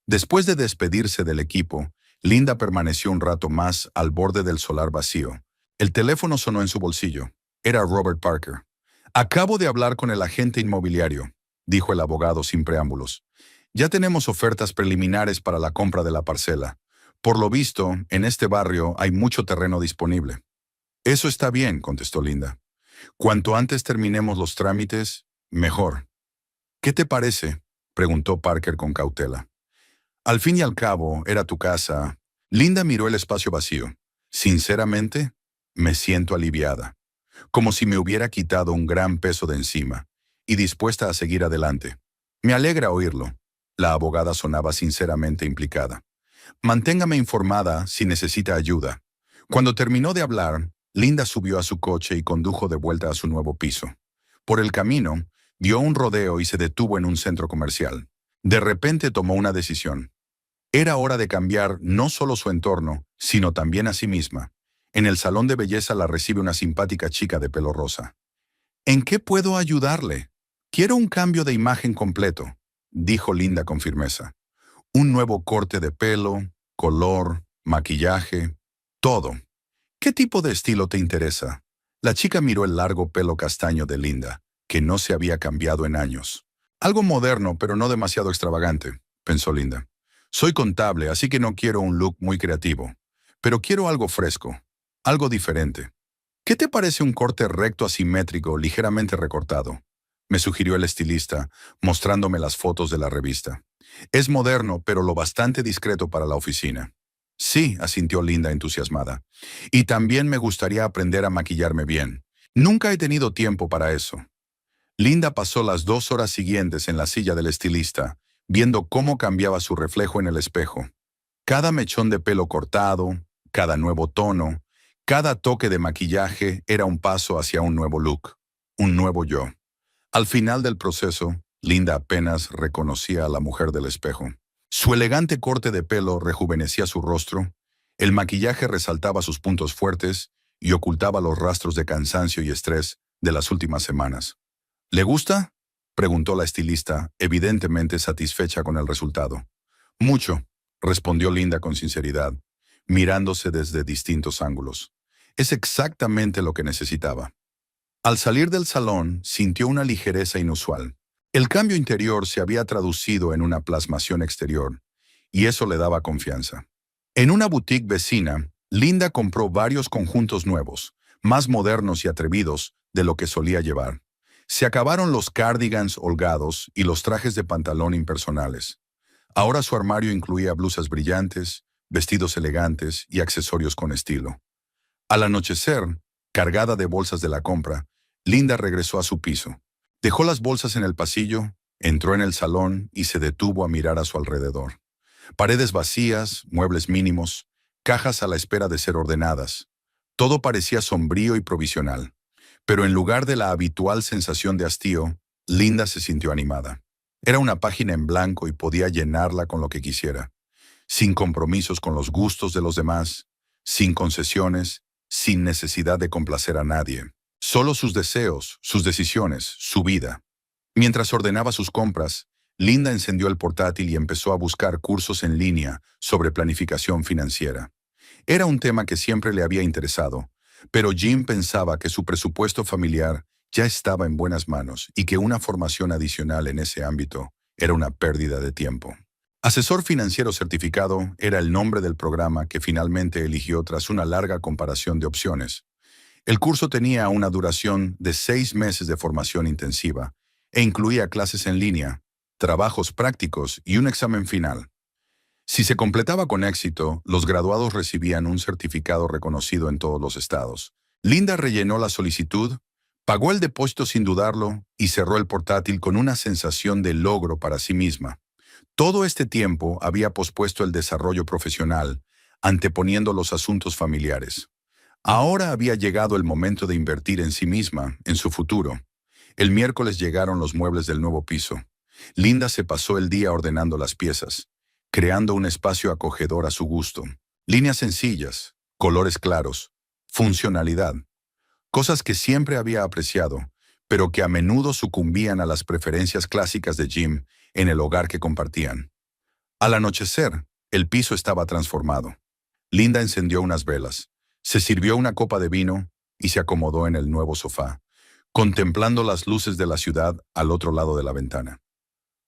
Después de despedirse del equipo, Linda permaneció un rato más al borde del solar vacío. El teléfono sonó en su bolsillo. Era Robert Parker. «Acabo de hablar con el agente inmobiliario», dijo el abogado sin preámbulos. «Ya tenemos ofertas preliminares para la compra de la parcela. Por lo visto, en este barrio hay mucho terreno disponible». «Eso está bien», contestó Linda. «Cuanto antes terminemos los trámites, mejor». «¿Qué te parece?», preguntó Parker con cautela. «Al fin y al cabo, era tu casa». Linda miró el espacio vacío. «Sinceramente, me siento aliviada. Como si me hubiera quitado un gran peso de encima, y dispuesta a seguir adelante. Me alegra oírlo». La abogada sonaba sinceramente implicada. «Manténgame informada si necesita ayuda». Cuando terminó de hablar, Linda subió a su coche y condujo de vuelta a su nuevo piso. Por el camino, dio un rodeo y se detuvo en un centro comercial. De repente tomó una decisión. Era hora de cambiar no solo su entorno, sino también a sí misma. En el salón de belleza la recibe una simpática chica de pelo rosa. «¿En qué puedo ayudarle?» «Quiero un cambio de imagen completo», dijo Linda con firmeza. «Un nuevo corte de pelo, color, maquillaje, todo». «¿Qué tipo de estilo te interesa?», La chica miró el largo pelo castaño de Linda, que no se había cambiado en años. Algo moderno, pero no demasiado extravagante, pensó Linda. Soy contable, así que no quiero un look muy creativo, pero quiero algo fresco, algo diferente. ¿Qué te parece un corte recto asimétrico, ligeramente recortado? Me sugirió el estilista, mostrándome las fotos de la revista. Es moderno, pero lo bastante discreto para la oficina. Sí, asintió Linda entusiasmada. Y también me gustaría aprender a maquillarme bien. Nunca he tenido tiempo para eso. Linda pasó las 2 horas siguientes en la silla del estilista, viendo cómo cambiaba su reflejo en el espejo. Cada mechón de pelo cortado, cada nuevo tono, cada toque de maquillaje era un paso hacia un nuevo look, un nuevo yo. Al final del proceso, Linda apenas reconocía a la mujer del espejo. Su elegante corte de pelo rejuvenecía su rostro, el maquillaje resaltaba sus puntos fuertes y ocultaba los rastros de cansancio y estrés de las últimas semanas. ¿Le gusta?, preguntó la estilista, evidentemente satisfecha con el resultado. Mucho, respondió Linda con sinceridad, mirándose desde distintos ángulos. Es exactamente lo que necesitaba. Al salir del salón, sintió una ligereza inusual. El cambio interior se había traducido en una plasmación exterior, y eso le daba confianza. En una boutique vecina, Linda compró varios conjuntos nuevos, más modernos y atrevidos de lo que solía llevar. Se acabaron los cardigans holgados y los trajes de pantalón impersonales. Ahora su armario incluía blusas brillantes, vestidos elegantes y accesorios con estilo. Al anochecer, cargada de bolsas de la compra, Linda regresó a su piso. Dejó las bolsas en el pasillo, entró en el salón y se detuvo a mirar a su alrededor. Paredes vacías, muebles mínimos, cajas a la espera de ser ordenadas. Todo parecía sombrío y provisional. Pero en lugar de la habitual sensación de hastío, Linda se sintió animada. Era una página en blanco y podía llenarla con lo que quisiera, sin compromisos con los gustos de los demás, sin concesiones, sin necesidad de complacer a nadie. Solo sus deseos, sus decisiones, su vida. Mientras ordenaba sus compras, Linda encendió el portátil y empezó a buscar cursos en línea sobre planificación financiera. Era un tema que siempre le había interesado, pero Jim pensaba que su presupuesto familiar ya estaba en buenas manos y que una formación adicional en ese ámbito era una pérdida de tiempo. Asesor financiero certificado era el nombre del programa que finalmente eligió tras una larga comparación de opciones. El curso tenía una duración de 6 meses de formación intensiva e incluía clases en línea, trabajos prácticos y un examen final. Si se completaba con éxito, los graduados recibían un certificado reconocido en todos los estados. Linda rellenó la solicitud, pagó el depósito sin dudarlo y cerró el portátil con una sensación de logro para sí misma. Todo este tiempo había pospuesto el desarrollo profesional, anteponiendo los asuntos familiares. Ahora había llegado el momento de invertir en sí misma, en su futuro. El miércoles llegaron los muebles del nuevo piso. Linda se pasó el día ordenando las piezas, creando un espacio acogedor a su gusto. Líneas sencillas, colores claros, funcionalidad. Cosas que siempre había apreciado, pero que a menudo sucumbían a las preferencias clásicas de Jim en el hogar que compartían. Al anochecer, el piso estaba transformado. Linda encendió unas velas, se sirvió una copa de vino y se acomodó en el nuevo sofá, contemplando las luces de la ciudad al otro lado de la ventana.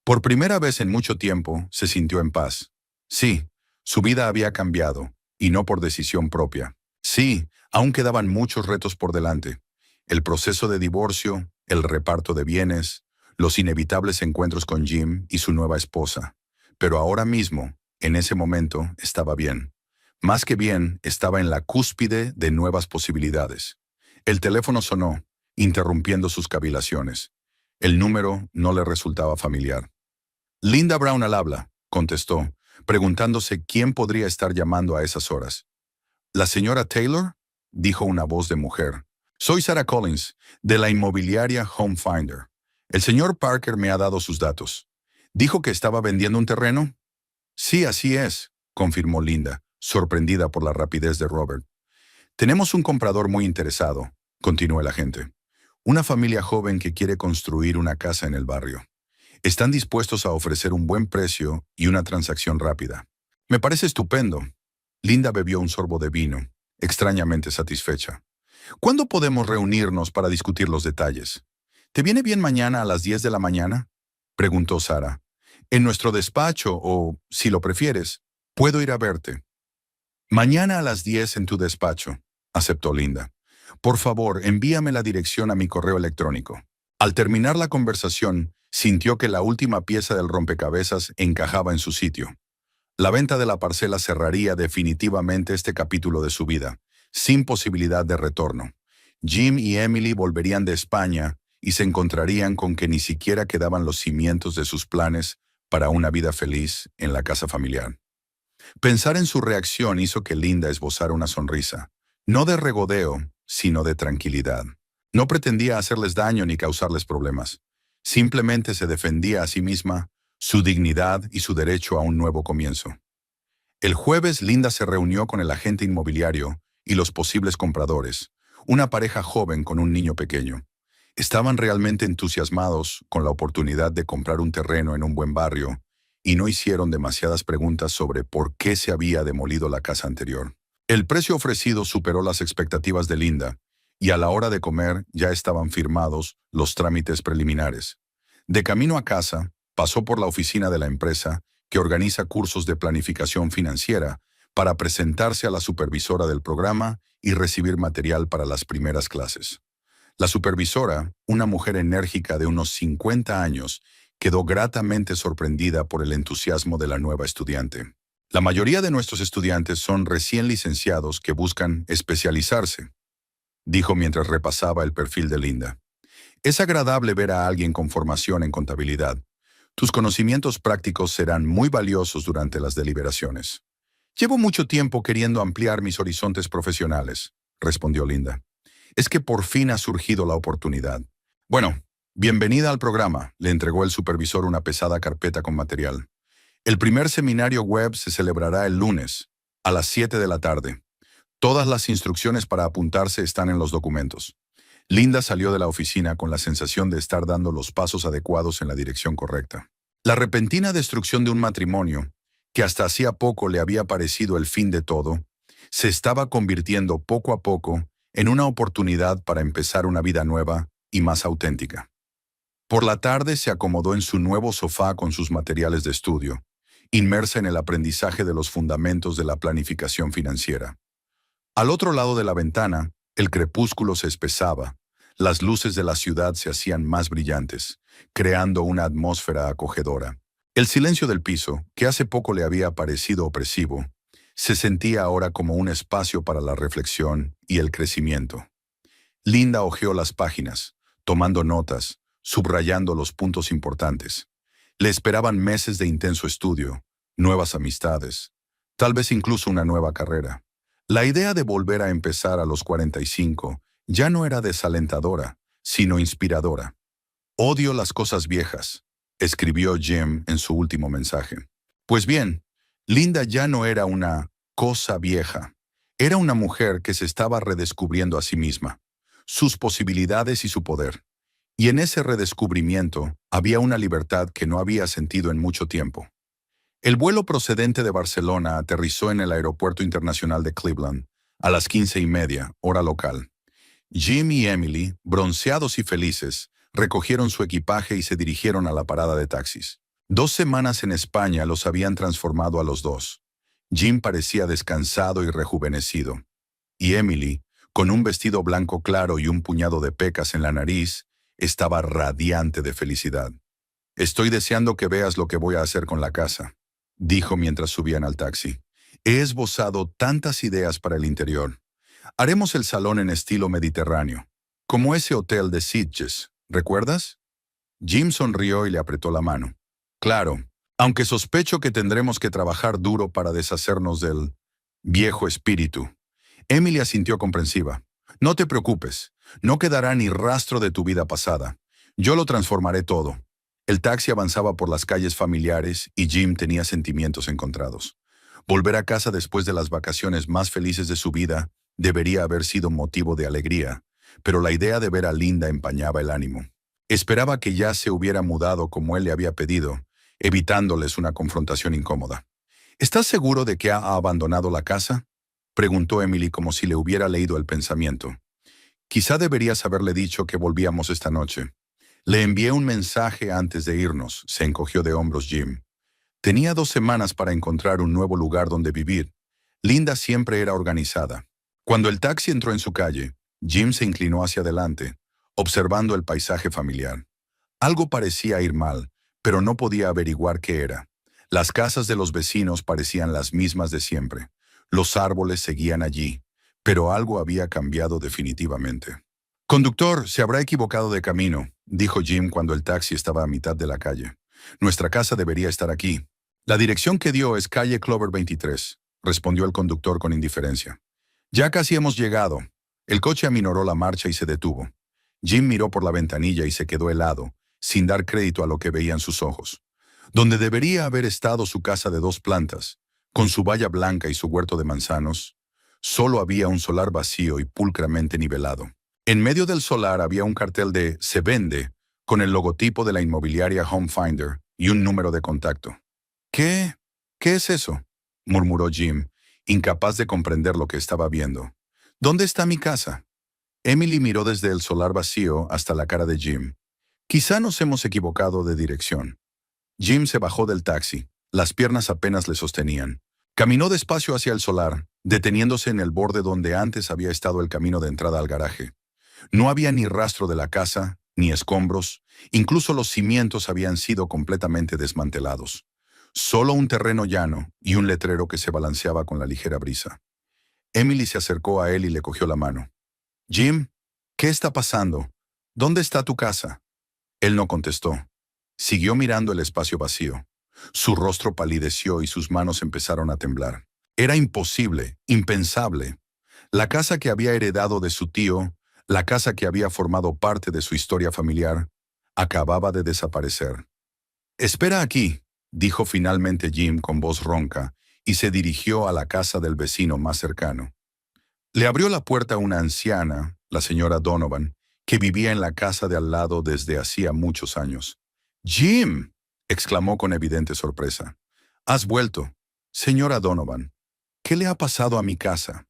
Por primera vez en mucho tiempo, se sintió en paz. Sí, su vida había cambiado, y no por decisión propia. Sí, aún quedaban muchos retos por delante. El proceso de divorcio, el reparto de bienes, los inevitables encuentros con Jim y su nueva esposa. Pero ahora mismo, en ese momento, estaba bien. Más que bien, estaba en la cúspide de nuevas posibilidades. El teléfono sonó, interrumpiendo sus cavilaciones. El número no le resultaba familiar. Linda Brown al habla, contestó, preguntándose quién podría estar llamando a esas horas. ¿La señora Taylor?, dijo una voz de mujer. Soy Sarah Collins, de la inmobiliaria Home Finder. El señor Parker me ha dado sus datos. ¿Dijo que estaba vendiendo un terreno? Sí, así es, confirmó Linda, sorprendida por la rapidez de Robert. Tenemos un comprador muy interesado, continuó el agente. Una familia joven que quiere construir una casa en el barrio. Están dispuestos a ofrecer un buen precio y una transacción rápida. Me parece estupendo. Linda bebió un sorbo de vino, extrañamente satisfecha. ¿Cuándo podemos reunirnos para discutir los detalles? ¿Te viene bien mañana a las 10 de la mañana? Preguntó Sara. En nuestro despacho o, si lo prefieres, puedo ir a verte. Mañana a las 10 en tu despacho, aceptó Linda. Por favor, envíame la dirección a mi correo electrónico. Al terminar la conversación, sintió que la última pieza del rompecabezas encajaba en su sitio. La venta de la parcela cerraría definitivamente este capítulo de su vida, sin posibilidad de retorno. Jim y Emily volverían de España y se encontrarían con que ni siquiera quedaban los cimientos de sus planes para una vida feliz en la casa familiar. Pensar en su reacción hizo que Linda esbozara una sonrisa, no de regodeo, sino de tranquilidad. No pretendía hacerles daño ni causarles problemas. Simplemente se defendía a sí misma, su dignidad y su derecho a un nuevo comienzo. El jueves, Linda se reunió con el agente inmobiliario y los posibles compradores, una pareja joven con un niño pequeño. Estaban realmente entusiasmados con la oportunidad de comprar un terreno en un buen barrio y no hicieron demasiadas preguntas sobre por qué se había demolido la casa anterior. El precio ofrecido superó las expectativas de Linda y a la hora de comer ya estaban firmados los trámites preliminares. De camino a casa, pasó por la oficina de la empresa que organiza cursos de planificación financiera para presentarse a la supervisora del programa y recibir material para las primeras clases. La supervisora, una mujer enérgica de unos 50 años, quedó gratamente sorprendida por el entusiasmo de la nueva estudiante. La mayoría de nuestros estudiantes son recién licenciados que buscan especializarse, dijo mientras repasaba el perfil de Linda. Es agradable ver a alguien con formación en contabilidad. Tus conocimientos prácticos serán muy valiosos durante las deliberaciones. Llevo mucho tiempo queriendo ampliar mis horizontes profesionales, respondió Linda. Es que por fin ha surgido la oportunidad. Bueno, bienvenida al programa, le entregó el supervisor una pesada carpeta con material. El primer seminario web se celebrará el lunes, a las 7 de la tarde. Todas las instrucciones para apuntarse están en los documentos. Linda salió de la oficina con la sensación de estar dando los pasos adecuados en la dirección correcta. La repentina destrucción de un matrimonio, que hasta hacía poco le había parecido el fin de todo, se estaba convirtiendo poco a poco en una oportunidad para empezar una vida nueva y más auténtica. Por la tarde se acomodó en su nuevo sofá con sus materiales de estudio, inmersa en el aprendizaje de los fundamentos de la planificación financiera. Al otro lado de la ventana, el crepúsculo se espesaba, las luces de la ciudad se hacían más brillantes, creando una atmósfera acogedora. El silencio del piso, que hace poco le había parecido opresivo, se sentía ahora como un espacio para la reflexión y el crecimiento. Linda hojeó las páginas, tomando notas, subrayando los puntos importantes. Le esperaban meses de intenso estudio, nuevas amistades, tal vez incluso una nueva carrera. La idea de volver a empezar a los 45 ya no era desalentadora, sino inspiradora. Odio las cosas viejas, escribió Jim en su último mensaje. Pues bien, Linda ya no era una cosa vieja. Era una mujer que se estaba redescubriendo a sí misma, sus posibilidades y su poder. Y en ese redescubrimiento había una libertad que no había sentido en mucho tiempo. El vuelo procedente de Barcelona aterrizó en el Aeropuerto Internacional de Cleveland a las 15:30, hora local. Jim y Emily, bronceados y felices, recogieron su equipaje y se dirigieron a la parada de taxis. 2 semanas en España los habían transformado a los dos. Jim parecía descansado y rejuvenecido. Y Emily, con un vestido blanco claro y un puñado de pecas en la nariz, estaba radiante de felicidad. Estoy deseando que veas lo que voy a hacer con la casa, dijo mientras subían al taxi. He esbozado tantas ideas para el interior. Haremos el salón en estilo mediterráneo, como ese hotel de Sitges, ¿recuerdas? Jim sonrió y le apretó la mano. Claro, aunque sospecho que tendremos que trabajar duro para deshacernos del viejo espíritu. Emily asintió comprensiva. No te preocupes, no quedará ni rastro de tu vida pasada. Yo lo transformaré todo. El taxi avanzaba por las calles familiares y Jim tenía sentimientos encontrados. Volver a casa después de las vacaciones más felices de su vida debería haber sido motivo de alegría, pero la idea de ver a Linda empañaba el ánimo. Esperaba que ya se hubiera mudado como él le había pedido, evitándoles una confrontación incómoda. ¿Estás seguro de que ha abandonado la casa?, preguntó Emily como si le hubiera leído el pensamiento. Quizá deberías haberle dicho que volvíamos esta noche. Le envié un mensaje antes de irnos, se encogió de hombros Jim. Tenía 2 semanas para encontrar un nuevo lugar donde vivir. Linda siempre era organizada. Cuando el taxi entró en su calle, Jim se inclinó hacia adelante, observando el paisaje familiar. Algo parecía ir mal, pero no podía averiguar qué era. Las casas de los vecinos parecían las mismas de siempre. Los árboles seguían allí, pero algo había cambiado definitivamente. «Conductor, se habrá equivocado de camino», dijo Jim cuando el taxi estaba a mitad de la calle. «Nuestra casa debería estar aquí». «La dirección que dio es calle Clover 23», respondió el conductor con indiferencia. «Ya casi hemos llegado». El coche aminoró la marcha y se detuvo. Jim miró por la ventanilla y se quedó helado, sin dar crédito a lo que veían sus ojos. Donde debería haber estado su casa de 2 plantas, con su valla blanca y su huerto de manzanos, solo había un solar vacío y pulcramente nivelado. En medio del solar había un cartel de «Se vende», con el logotipo de la inmobiliaria Home Finder y un número de contacto. «¿Qué? ¿Qué es eso?», murmuró Jim, incapaz de comprender lo que estaba viendo. «¿Dónde está mi casa?». Emily miró desde el solar vacío hasta la cara de Jim. «Quizá nos hemos equivocado de dirección». Jim se bajó del taxi. Las piernas apenas le sostenían. Caminó despacio hacia el solar, deteniéndose en el borde donde antes había estado el camino de entrada al garaje. No había ni rastro de la casa, ni escombros, incluso los cimientos habían sido completamente desmantelados. Solo un terreno llano y un letrero que se balanceaba con la ligera brisa. Emily se acercó a él y le cogió la mano. «Jim, ¿qué está pasando? ¿Dónde está tu casa?». Él no contestó. Siguió mirando el espacio vacío. Su rostro palideció y sus manos empezaron a temblar. Era imposible, impensable. La casa que había heredado de su tío, la casa que había formado parte de su historia familiar, acababa de desaparecer. «Espera aquí», dijo finalmente Jim con voz ronca, y se dirigió a la casa del vecino más cercano. Le abrió la puerta una anciana, la señora Donovan, que vivía en la casa de al lado desde hacía muchos años. «¡Jim!», exclamó con evidente sorpresa. «¿Has vuelto? Señora Donovan, ¿qué le ha pasado a mi casa?»,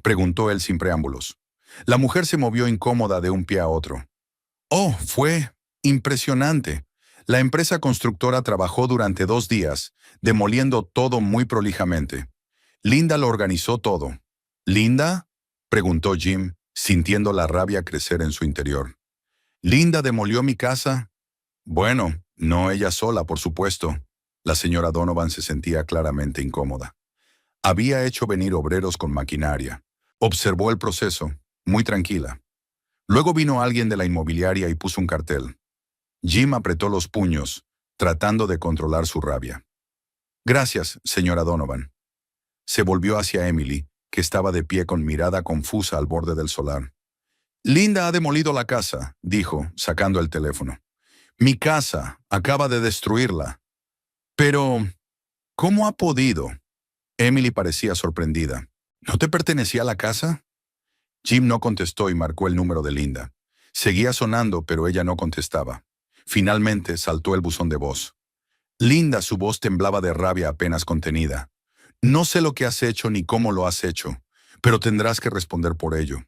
preguntó él sin preámbulos. La mujer se movió incómoda de un pie a otro. «Oh, fue impresionante. La empresa constructora trabajó durante 2 días, demoliendo todo muy prolijamente. Linda lo organizó todo». «¿Linda?», preguntó Jim, sintiendo la rabia crecer en su interior. «¿Linda demolió mi casa?». «Bueno, no ella sola, por supuesto». La señora Donovan se sentía claramente incómoda. Había hecho venir obreros con maquinaria. Observó el proceso, muy tranquila. Luego vino alguien de la inmobiliaria y puso un cartel. Jim apretó los puños, tratando de controlar su rabia. «Gracias, señora Donovan». Se volvió hacia Emily, que estaba de pie con mirada confusa al borde del solar. «Linda ha demolido la casa», dijo, sacando el teléfono. «Mi casa, acaba de destruirla». «Pero, ¿cómo ha podido?». Emily parecía sorprendida. «¿No te pertenecía la casa?». Jim no contestó y marcó el número de Linda. Seguía sonando, pero ella no contestaba. Finalmente saltó el buzón de voz. «Linda», su voz temblaba de rabia apenas contenida. «No sé lo que has hecho ni cómo lo has hecho, pero tendrás que responder por ello.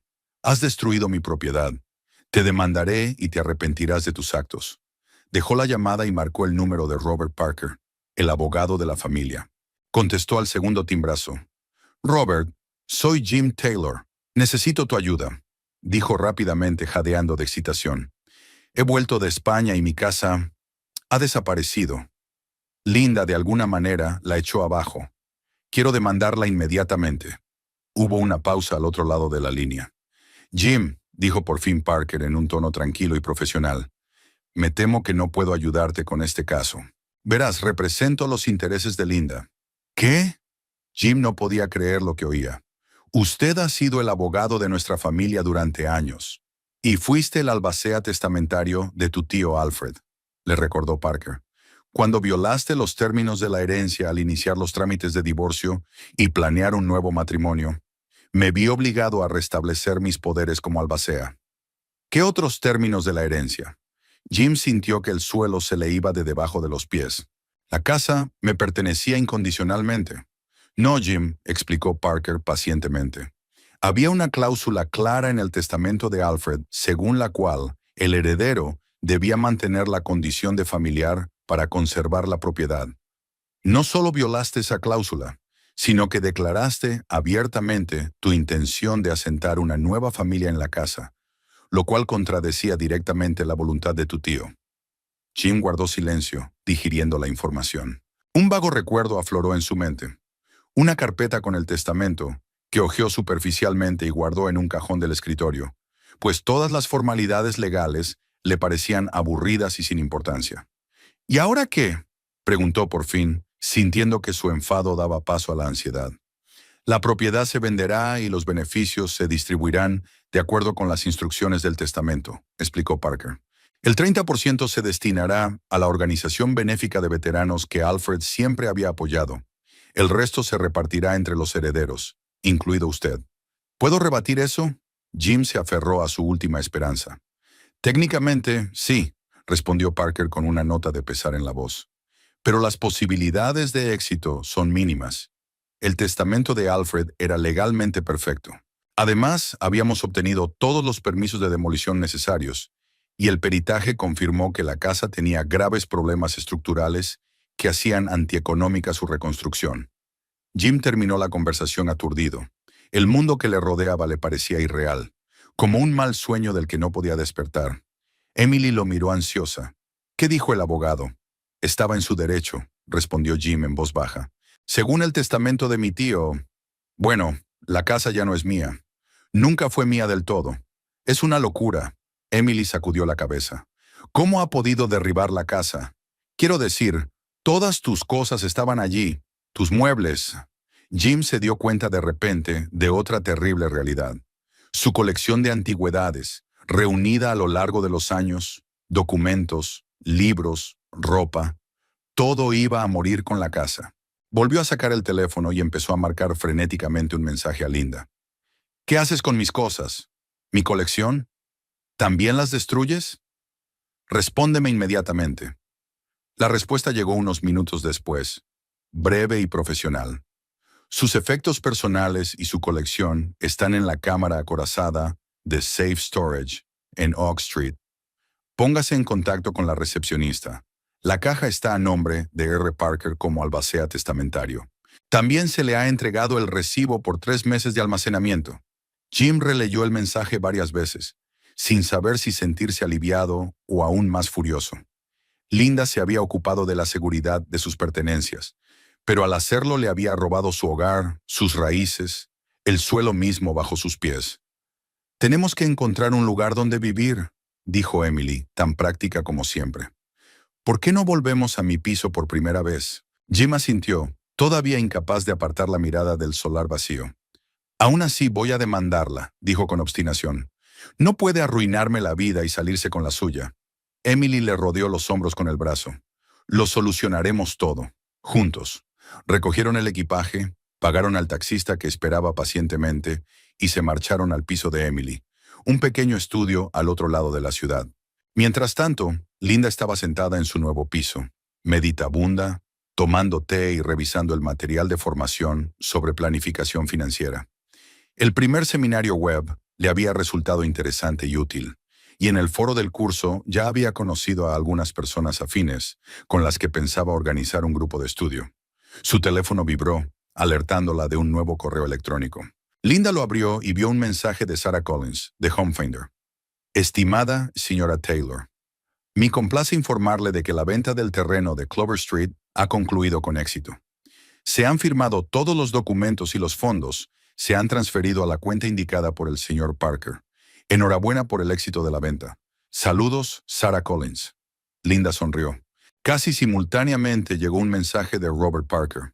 Has destruido mi propiedad. Te demandaré y te arrepentirás de tus actos». Dejó la llamada y marcó el número de Robert Parker, el abogado de la familia. Contestó al segundo timbrazo. «Robert, soy Jim Taylor. Necesito tu ayuda», dijo rápidamente, jadeando de excitación. «He vuelto de España y mi casa ha desaparecido. Linda, de alguna manera, la echó abajo. Quiero demandarla inmediatamente». Hubo una pausa al otro lado de la línea. «Jim», dijo por fin Parker en un tono tranquilo y profesional, «me temo que no puedo ayudarte con este caso. Verás, represento los intereses de Linda». «¿Qué?». Jim no podía creer lo que oía. «Usted ha sido el abogado de nuestra familia durante años. Y fuiste el albacea testamentario de tu tío Alfred», le recordó Parker. «Cuando violaste los términos de la herencia al iniciar los trámites de divorcio y planear un nuevo matrimonio, me vi obligado a restablecer mis poderes como albacea». «¿Qué otros términos de la herencia?». Jim sintió que el suelo se le iba de debajo de los pies. «La casa me pertenecía incondicionalmente». «No, Jim», explicó Parker pacientemente. Había una cláusula clara en el testamento de Alfred, según la cual el heredero debía mantener la condición de familiar para conservar la propiedad. No solo violaste esa cláusula, sino que declaraste abiertamente tu intención de asentar una nueva familia en la casa, lo cual contradecía directamente la voluntad de tu tío. Jim guardó silencio, digiriendo la información. Un vago recuerdo afloró en su mente. Una carpeta con el testamento, que hojeó superficialmente y guardó en un cajón del escritorio, pues todas las formalidades legales le parecían aburridas y sin importancia. ¿Y ahora qué?, preguntó por fin, sintiendo que su enfado daba paso a la ansiedad. La propiedad se venderá y los beneficios se distribuirán de acuerdo con las instrucciones del testamento, explicó Parker. El 30% se destinará a la organización benéfica de veteranos que Alfred siempre había apoyado. El resto se repartirá entre los herederos, incluido usted. ¿Puedo rebatir eso? Jim se aferró a su última esperanza. Técnicamente, sí, respondió Parker con una nota de pesar en la voz. Pero las posibilidades de éxito son mínimas. El testamento de Alfred era legalmente perfecto. Además, habíamos obtenido todos los permisos de demolición necesarios, y el peritaje confirmó que la casa tenía graves problemas estructurales que hacían antieconómica su reconstrucción. Jim terminó la conversación aturdido. El mundo que le rodeaba le parecía irreal, como un mal sueño del que no podía despertar. Emily lo miró ansiosa. ¿Qué dijo el abogado? Estaba en su derecho, respondió Jim en voz baja. Según el testamento de mi tío... Bueno, la casa ya no es mía. Nunca fue mía del todo. Es una locura. Emily sacudió la cabeza. ¿Cómo ha podido derribar la casa? Quiero decir, todas tus cosas estaban allí, tus muebles. Jim se dio cuenta de repente de otra terrible realidad. Su colección de antigüedades, reunida a lo largo de los años, documentos, libros, ropa, todo iba a morir con la casa. Volvió a sacar el teléfono y empezó a marcar frenéticamente un mensaje a Linda. ¿Qué haces con mis cosas? ¿Mi colección? ¿También las destruyes? Respóndeme inmediatamente. La respuesta llegó unos minutos después, breve y profesional. Sus efectos personales y su colección están en la cámara acorazada de Safe Storage en Oak Street. Póngase en contacto con la recepcionista. La caja está a nombre de R. Parker como albacea testamentario. También se le ha entregado el recibo por 3 meses de almacenamiento. Jim releyó el mensaje varias veces, sin saber si sentirse aliviado o aún más furioso. Linda se había ocupado de la seguridad de sus pertenencias, pero al hacerlo le había robado su hogar, sus raíces, el suelo mismo bajo sus pies. «Tenemos que encontrar un lugar donde vivir», dijo Emily, tan práctica como siempre. «¿Por qué no volvemos a mi piso por primera vez?» Jim asintió, todavía incapaz de apartar la mirada del solar vacío. «Aún así voy a demandarla», dijo con obstinación. «No puede arruinarme la vida y salirse con la suya». Emily le rodeó los hombros con el brazo. «Lo solucionaremos todo, juntos». Recogieron el equipaje, pagaron al taxista que esperaba pacientemente y se marcharon al piso de Emily, un pequeño estudio al otro lado de la ciudad. Mientras tanto, Linda estaba sentada en su nuevo piso, meditabunda, tomando té y revisando el material de formación sobre planificación financiera. El primer seminario web le había resultado interesante y útil, y en el foro del curso ya había conocido a algunas personas afines con las que pensaba organizar un grupo de estudio. Su teléfono vibró, alertándola de un nuevo correo electrónico. Linda lo abrió y vio un mensaje de Sarah Collins, de Homefinder. «Estimada señora Taylor, me complace informarle de que la venta del terreno de Clover Street ha concluido con éxito. Se han firmado todos los documentos y los fondos se han transferido a la cuenta indicada por el señor Parker. Enhorabuena por el éxito de la venta. Saludos, Sarah Collins». Linda sonrió. Casi simultáneamente llegó un mensaje de Robert Parker.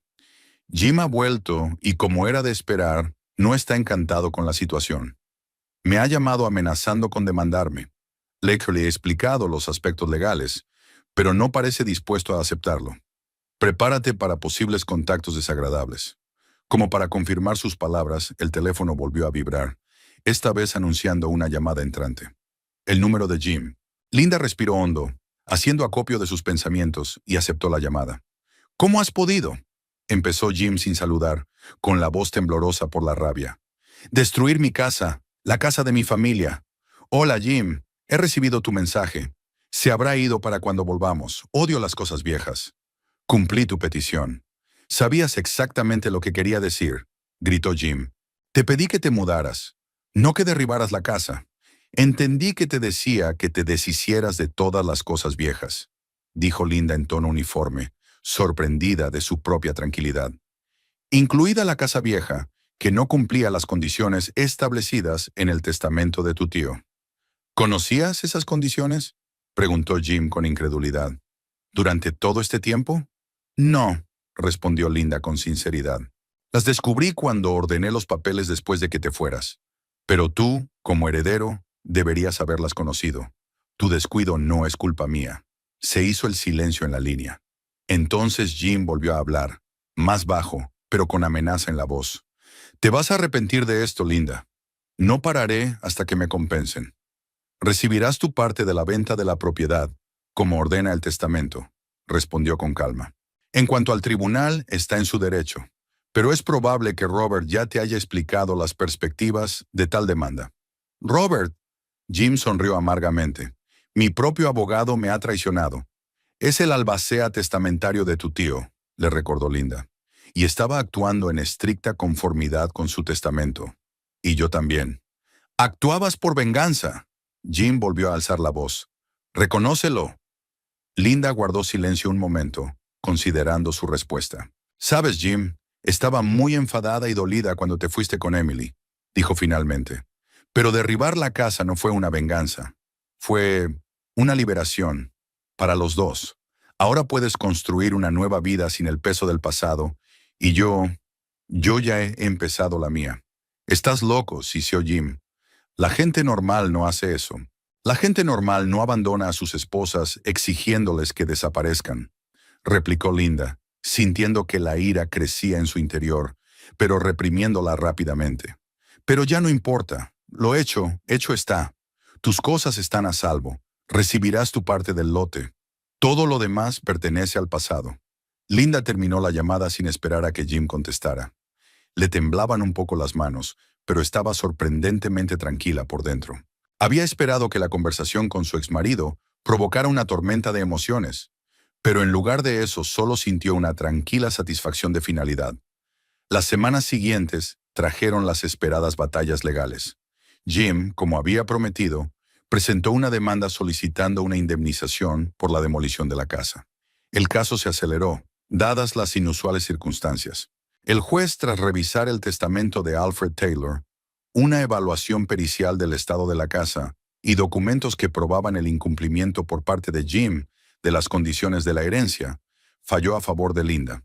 «Jim ha vuelto y, como era de esperar, no está encantado con la situación. Me ha llamado amenazando con demandarme. Le he explicado los aspectos legales, pero no parece dispuesto a aceptarlo. Prepárate para posibles contactos desagradables». Como para confirmar sus palabras, el teléfono volvió a vibrar, esta vez anunciando una llamada entrante. El número de Jim. Linda respiró hondo, haciendo acopio de sus pensamientos, y aceptó la llamada. «¿Cómo has podido?», empezó Jim sin saludar, con la voz temblorosa por la rabia. Destruir mi casa, la casa de mi familia. Hola, Jim. He recibido tu mensaje. Se habrá ido para cuando volvamos. Odio las cosas viejas. Cumplí tu petición. Sabías exactamente lo que quería decir, gritó Jim. Te pedí que te mudaras, no que derribaras la casa. Entendí que te decía que te deshicieras de todas las cosas viejas, dijo Linda en tono uniforme, sorprendida de su propia tranquilidad. Incluida la casa vieja, que no cumplía las condiciones establecidas en el testamento de tu tío. ¿Conocías esas condiciones?, preguntó Jim con incredulidad. ¿Durante todo este tiempo? No, respondió Linda con sinceridad. Las descubrí cuando ordené los papeles después de que te fueras. Pero tú, como heredero, deberías haberlas conocido. Tu descuido no es culpa mía. Se hizo el silencio en la línea. Entonces Jim volvió a hablar, más bajo, pero con amenaza en la voz. Te vas a arrepentir de esto, Linda. No pararé hasta que me compensen. Recibirás tu parte de la venta de la propiedad, como ordena el testamento, respondió con calma. En cuanto al tribunal, está en su derecho, pero es probable que Robert ya te haya explicado las perspectivas de tal demanda. Robert, Jim sonrió amargamente. Mi propio abogado me ha traicionado. Es el albacea testamentario de tu tío, le recordó Linda, y estaba actuando en estricta conformidad con su testamento. Y yo también. Actuabas por venganza. Jim volvió a alzar la voz. Reconócelo. Linda guardó silencio un momento, considerando su respuesta. Sabes, Jim, estaba muy enfadada y dolida cuando te fuiste con Emily, dijo finalmente. Pero derribar la casa no fue una venganza. Fue una liberación. Para los dos. Ahora puedes construir una nueva vida sin el peso del pasado, y yo ya he empezado la mía. Estás loco, sisió Jim. La gente normal no hace eso. La gente normal no abandona a sus esposas exigiéndoles que desaparezcan, replicó Linda, sintiendo que la ira crecía en su interior, pero reprimiéndola rápidamente. Pero ya no importa. Lo hecho está. Tus cosas están a salvo. Recibirás tu parte del lote. Todo lo demás pertenece al pasado. Linda terminó la llamada sin esperar a que Jim contestara. Le temblaban un poco las manos, pero estaba sorprendentemente tranquila por dentro. Había esperado que la conversación con su exmarido provocara una tormenta de emociones, pero en lugar de eso solo sintió una tranquila satisfacción de finalidad. Las semanas siguientes trajeron las esperadas batallas legales. Jim, como había prometido, presentó una demanda solicitando una indemnización por la demolición de la casa. El caso se aceleró, dadas las inusuales circunstancias. El juez, tras revisar el testamento de Alfred Taylor, una evaluación pericial del estado de la casa y documentos que probaban el incumplimiento por parte de Jim de las condiciones de la herencia, falló a favor de Linda.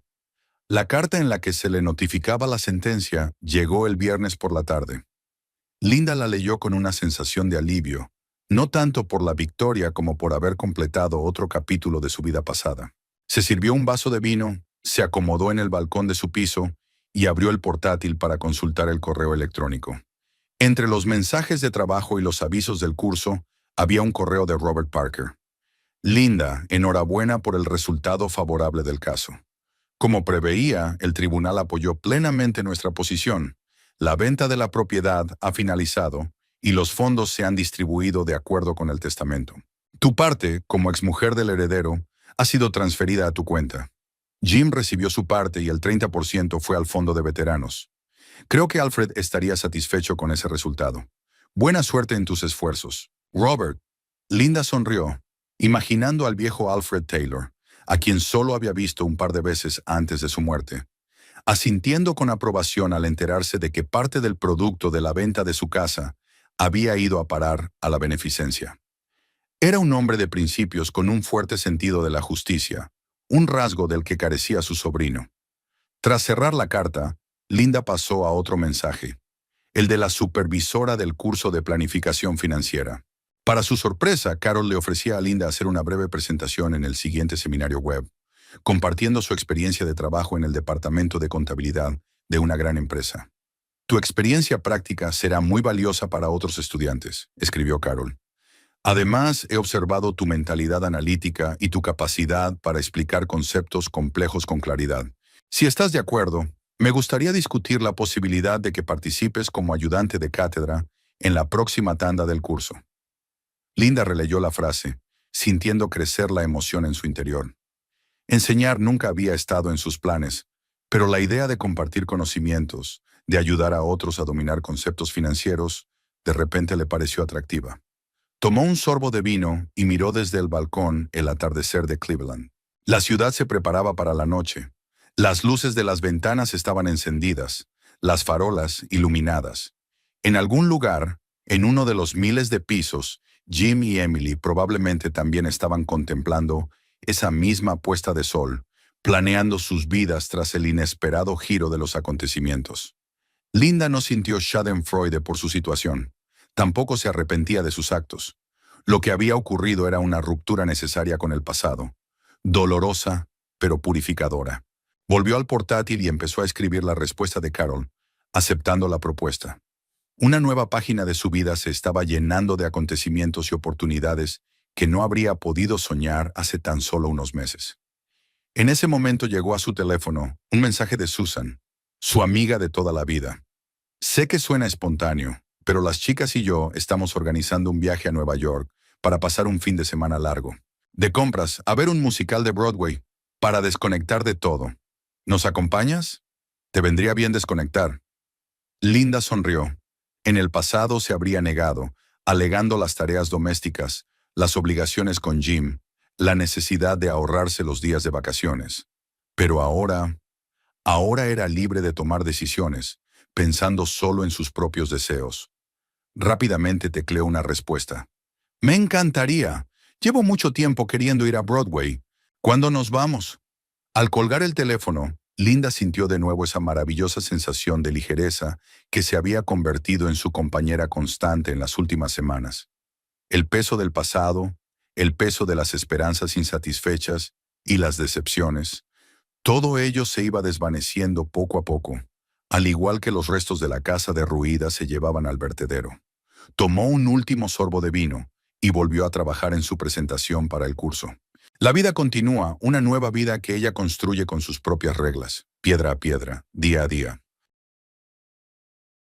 La carta en la que se le notificaba la sentencia llegó el viernes por la tarde. Linda la leyó con una sensación de alivio, no tanto por la victoria como por haber completado otro capítulo de su vida pasada. Se sirvió un vaso de vino, se acomodó en el balcón de su piso y abrió el portátil para consultar el correo electrónico. Entre los mensajes de trabajo y los avisos del curso, había un correo de Robert Parker. Linda, enhorabuena por el resultado favorable del caso. Como preveía, el tribunal apoyó plenamente nuestra posición. La venta de la propiedad ha finalizado y los fondos se han distribuido de acuerdo con el testamento. Tu parte, como exmujer del heredero, ha sido transferida a tu cuenta. Jim recibió su parte y el 30% fue al fondo de veteranos. Creo que Alfred estaría satisfecho con ese resultado. Buena suerte en tus esfuerzos. Robert. Linda sonrió, imaginando al viejo Alfred Taylor, a quien solo había visto un par de veces antes de su muerte, asintiendo con aprobación al enterarse de que parte del producto de la venta de su casa había ido a parar a la beneficencia. Era un hombre de principios con un fuerte sentido de la justicia, un rasgo del que carecía su sobrino. Tras cerrar la carta, Linda pasó a otro mensaje, el de la supervisora del curso de planificación financiera. Para su sorpresa, Carol le ofrecía a Linda hacer una breve presentación en el siguiente seminario web, compartiendo su experiencia de trabajo en el departamento de contabilidad de una gran empresa. Tu experiencia práctica será muy valiosa para otros estudiantes, escribió Carol. Además, he observado tu mentalidad analítica y tu capacidad para explicar conceptos complejos con claridad. Si estás de acuerdo, Me gustaría discutir la posibilidad de que participes como ayudante de cátedra en la próxima tanda del curso. Linda releyó la frase, sintiendo crecer la emoción en su interior. Enseñar nunca había estado en sus planes, pero la idea de compartir conocimientos, de ayudar a otros a dominar conceptos financieros, de repente le pareció atractiva. Tomó un sorbo de vino y miró desde el balcón el atardecer de Cleveland. La ciudad se preparaba para la noche. Las luces de las ventanas estaban encendidas, las farolas iluminadas. En algún lugar, en uno de los miles de pisos, Jim y Emily probablemente también estaban contemplando esa misma puesta de sol, planeando sus vidas tras el inesperado giro de los acontecimientos. Linda no sintió schadenfreude por su situación. Tampoco se arrepentía de sus actos. Lo que había ocurrido era una ruptura necesaria con el pasado, dolorosa, pero purificadora. Volvió al portátil y empezó a escribir la respuesta de Carol, aceptando la propuesta. Una nueva página de su vida se estaba llenando de acontecimientos y oportunidades que no habría podido soñar hace tan solo unos meses. En ese momento llegó a su teléfono un mensaje de Susan, su amiga de toda la vida. Sé que suena espontáneo, pero las chicas y yo estamos organizando un viaje a Nueva York para pasar un fin de semana largo. De compras, a ver un musical de Broadway, para desconectar de todo. ¿Nos acompañas? Te vendría bien desconectar. Linda sonrió. En el pasado se habría negado, alegando las tareas domésticas, las obligaciones con Jim, la necesidad de ahorrarse los días de vacaciones. Pero ahora era libre de tomar decisiones, pensando solo en sus propios deseos. Rápidamente tecleó una respuesta. Me encantaría. Llevo mucho tiempo queriendo ir a Broadway. ¿Cuándo nos vamos? Al colgar el teléfono, Linda sintió de nuevo esa maravillosa sensación de ligereza que se había convertido en su compañera constante en las últimas semanas. El peso del pasado, el peso de las esperanzas insatisfechas y las decepciones, todo ello se iba desvaneciendo poco a poco, al igual que los restos de la casa derruida se llevaban al vertedero. Tomó un último sorbo de vino y volvió a trabajar en su presentación para el curso. La vida continúa, una nueva vida que ella construye con sus propias reglas, piedra a piedra, día a día.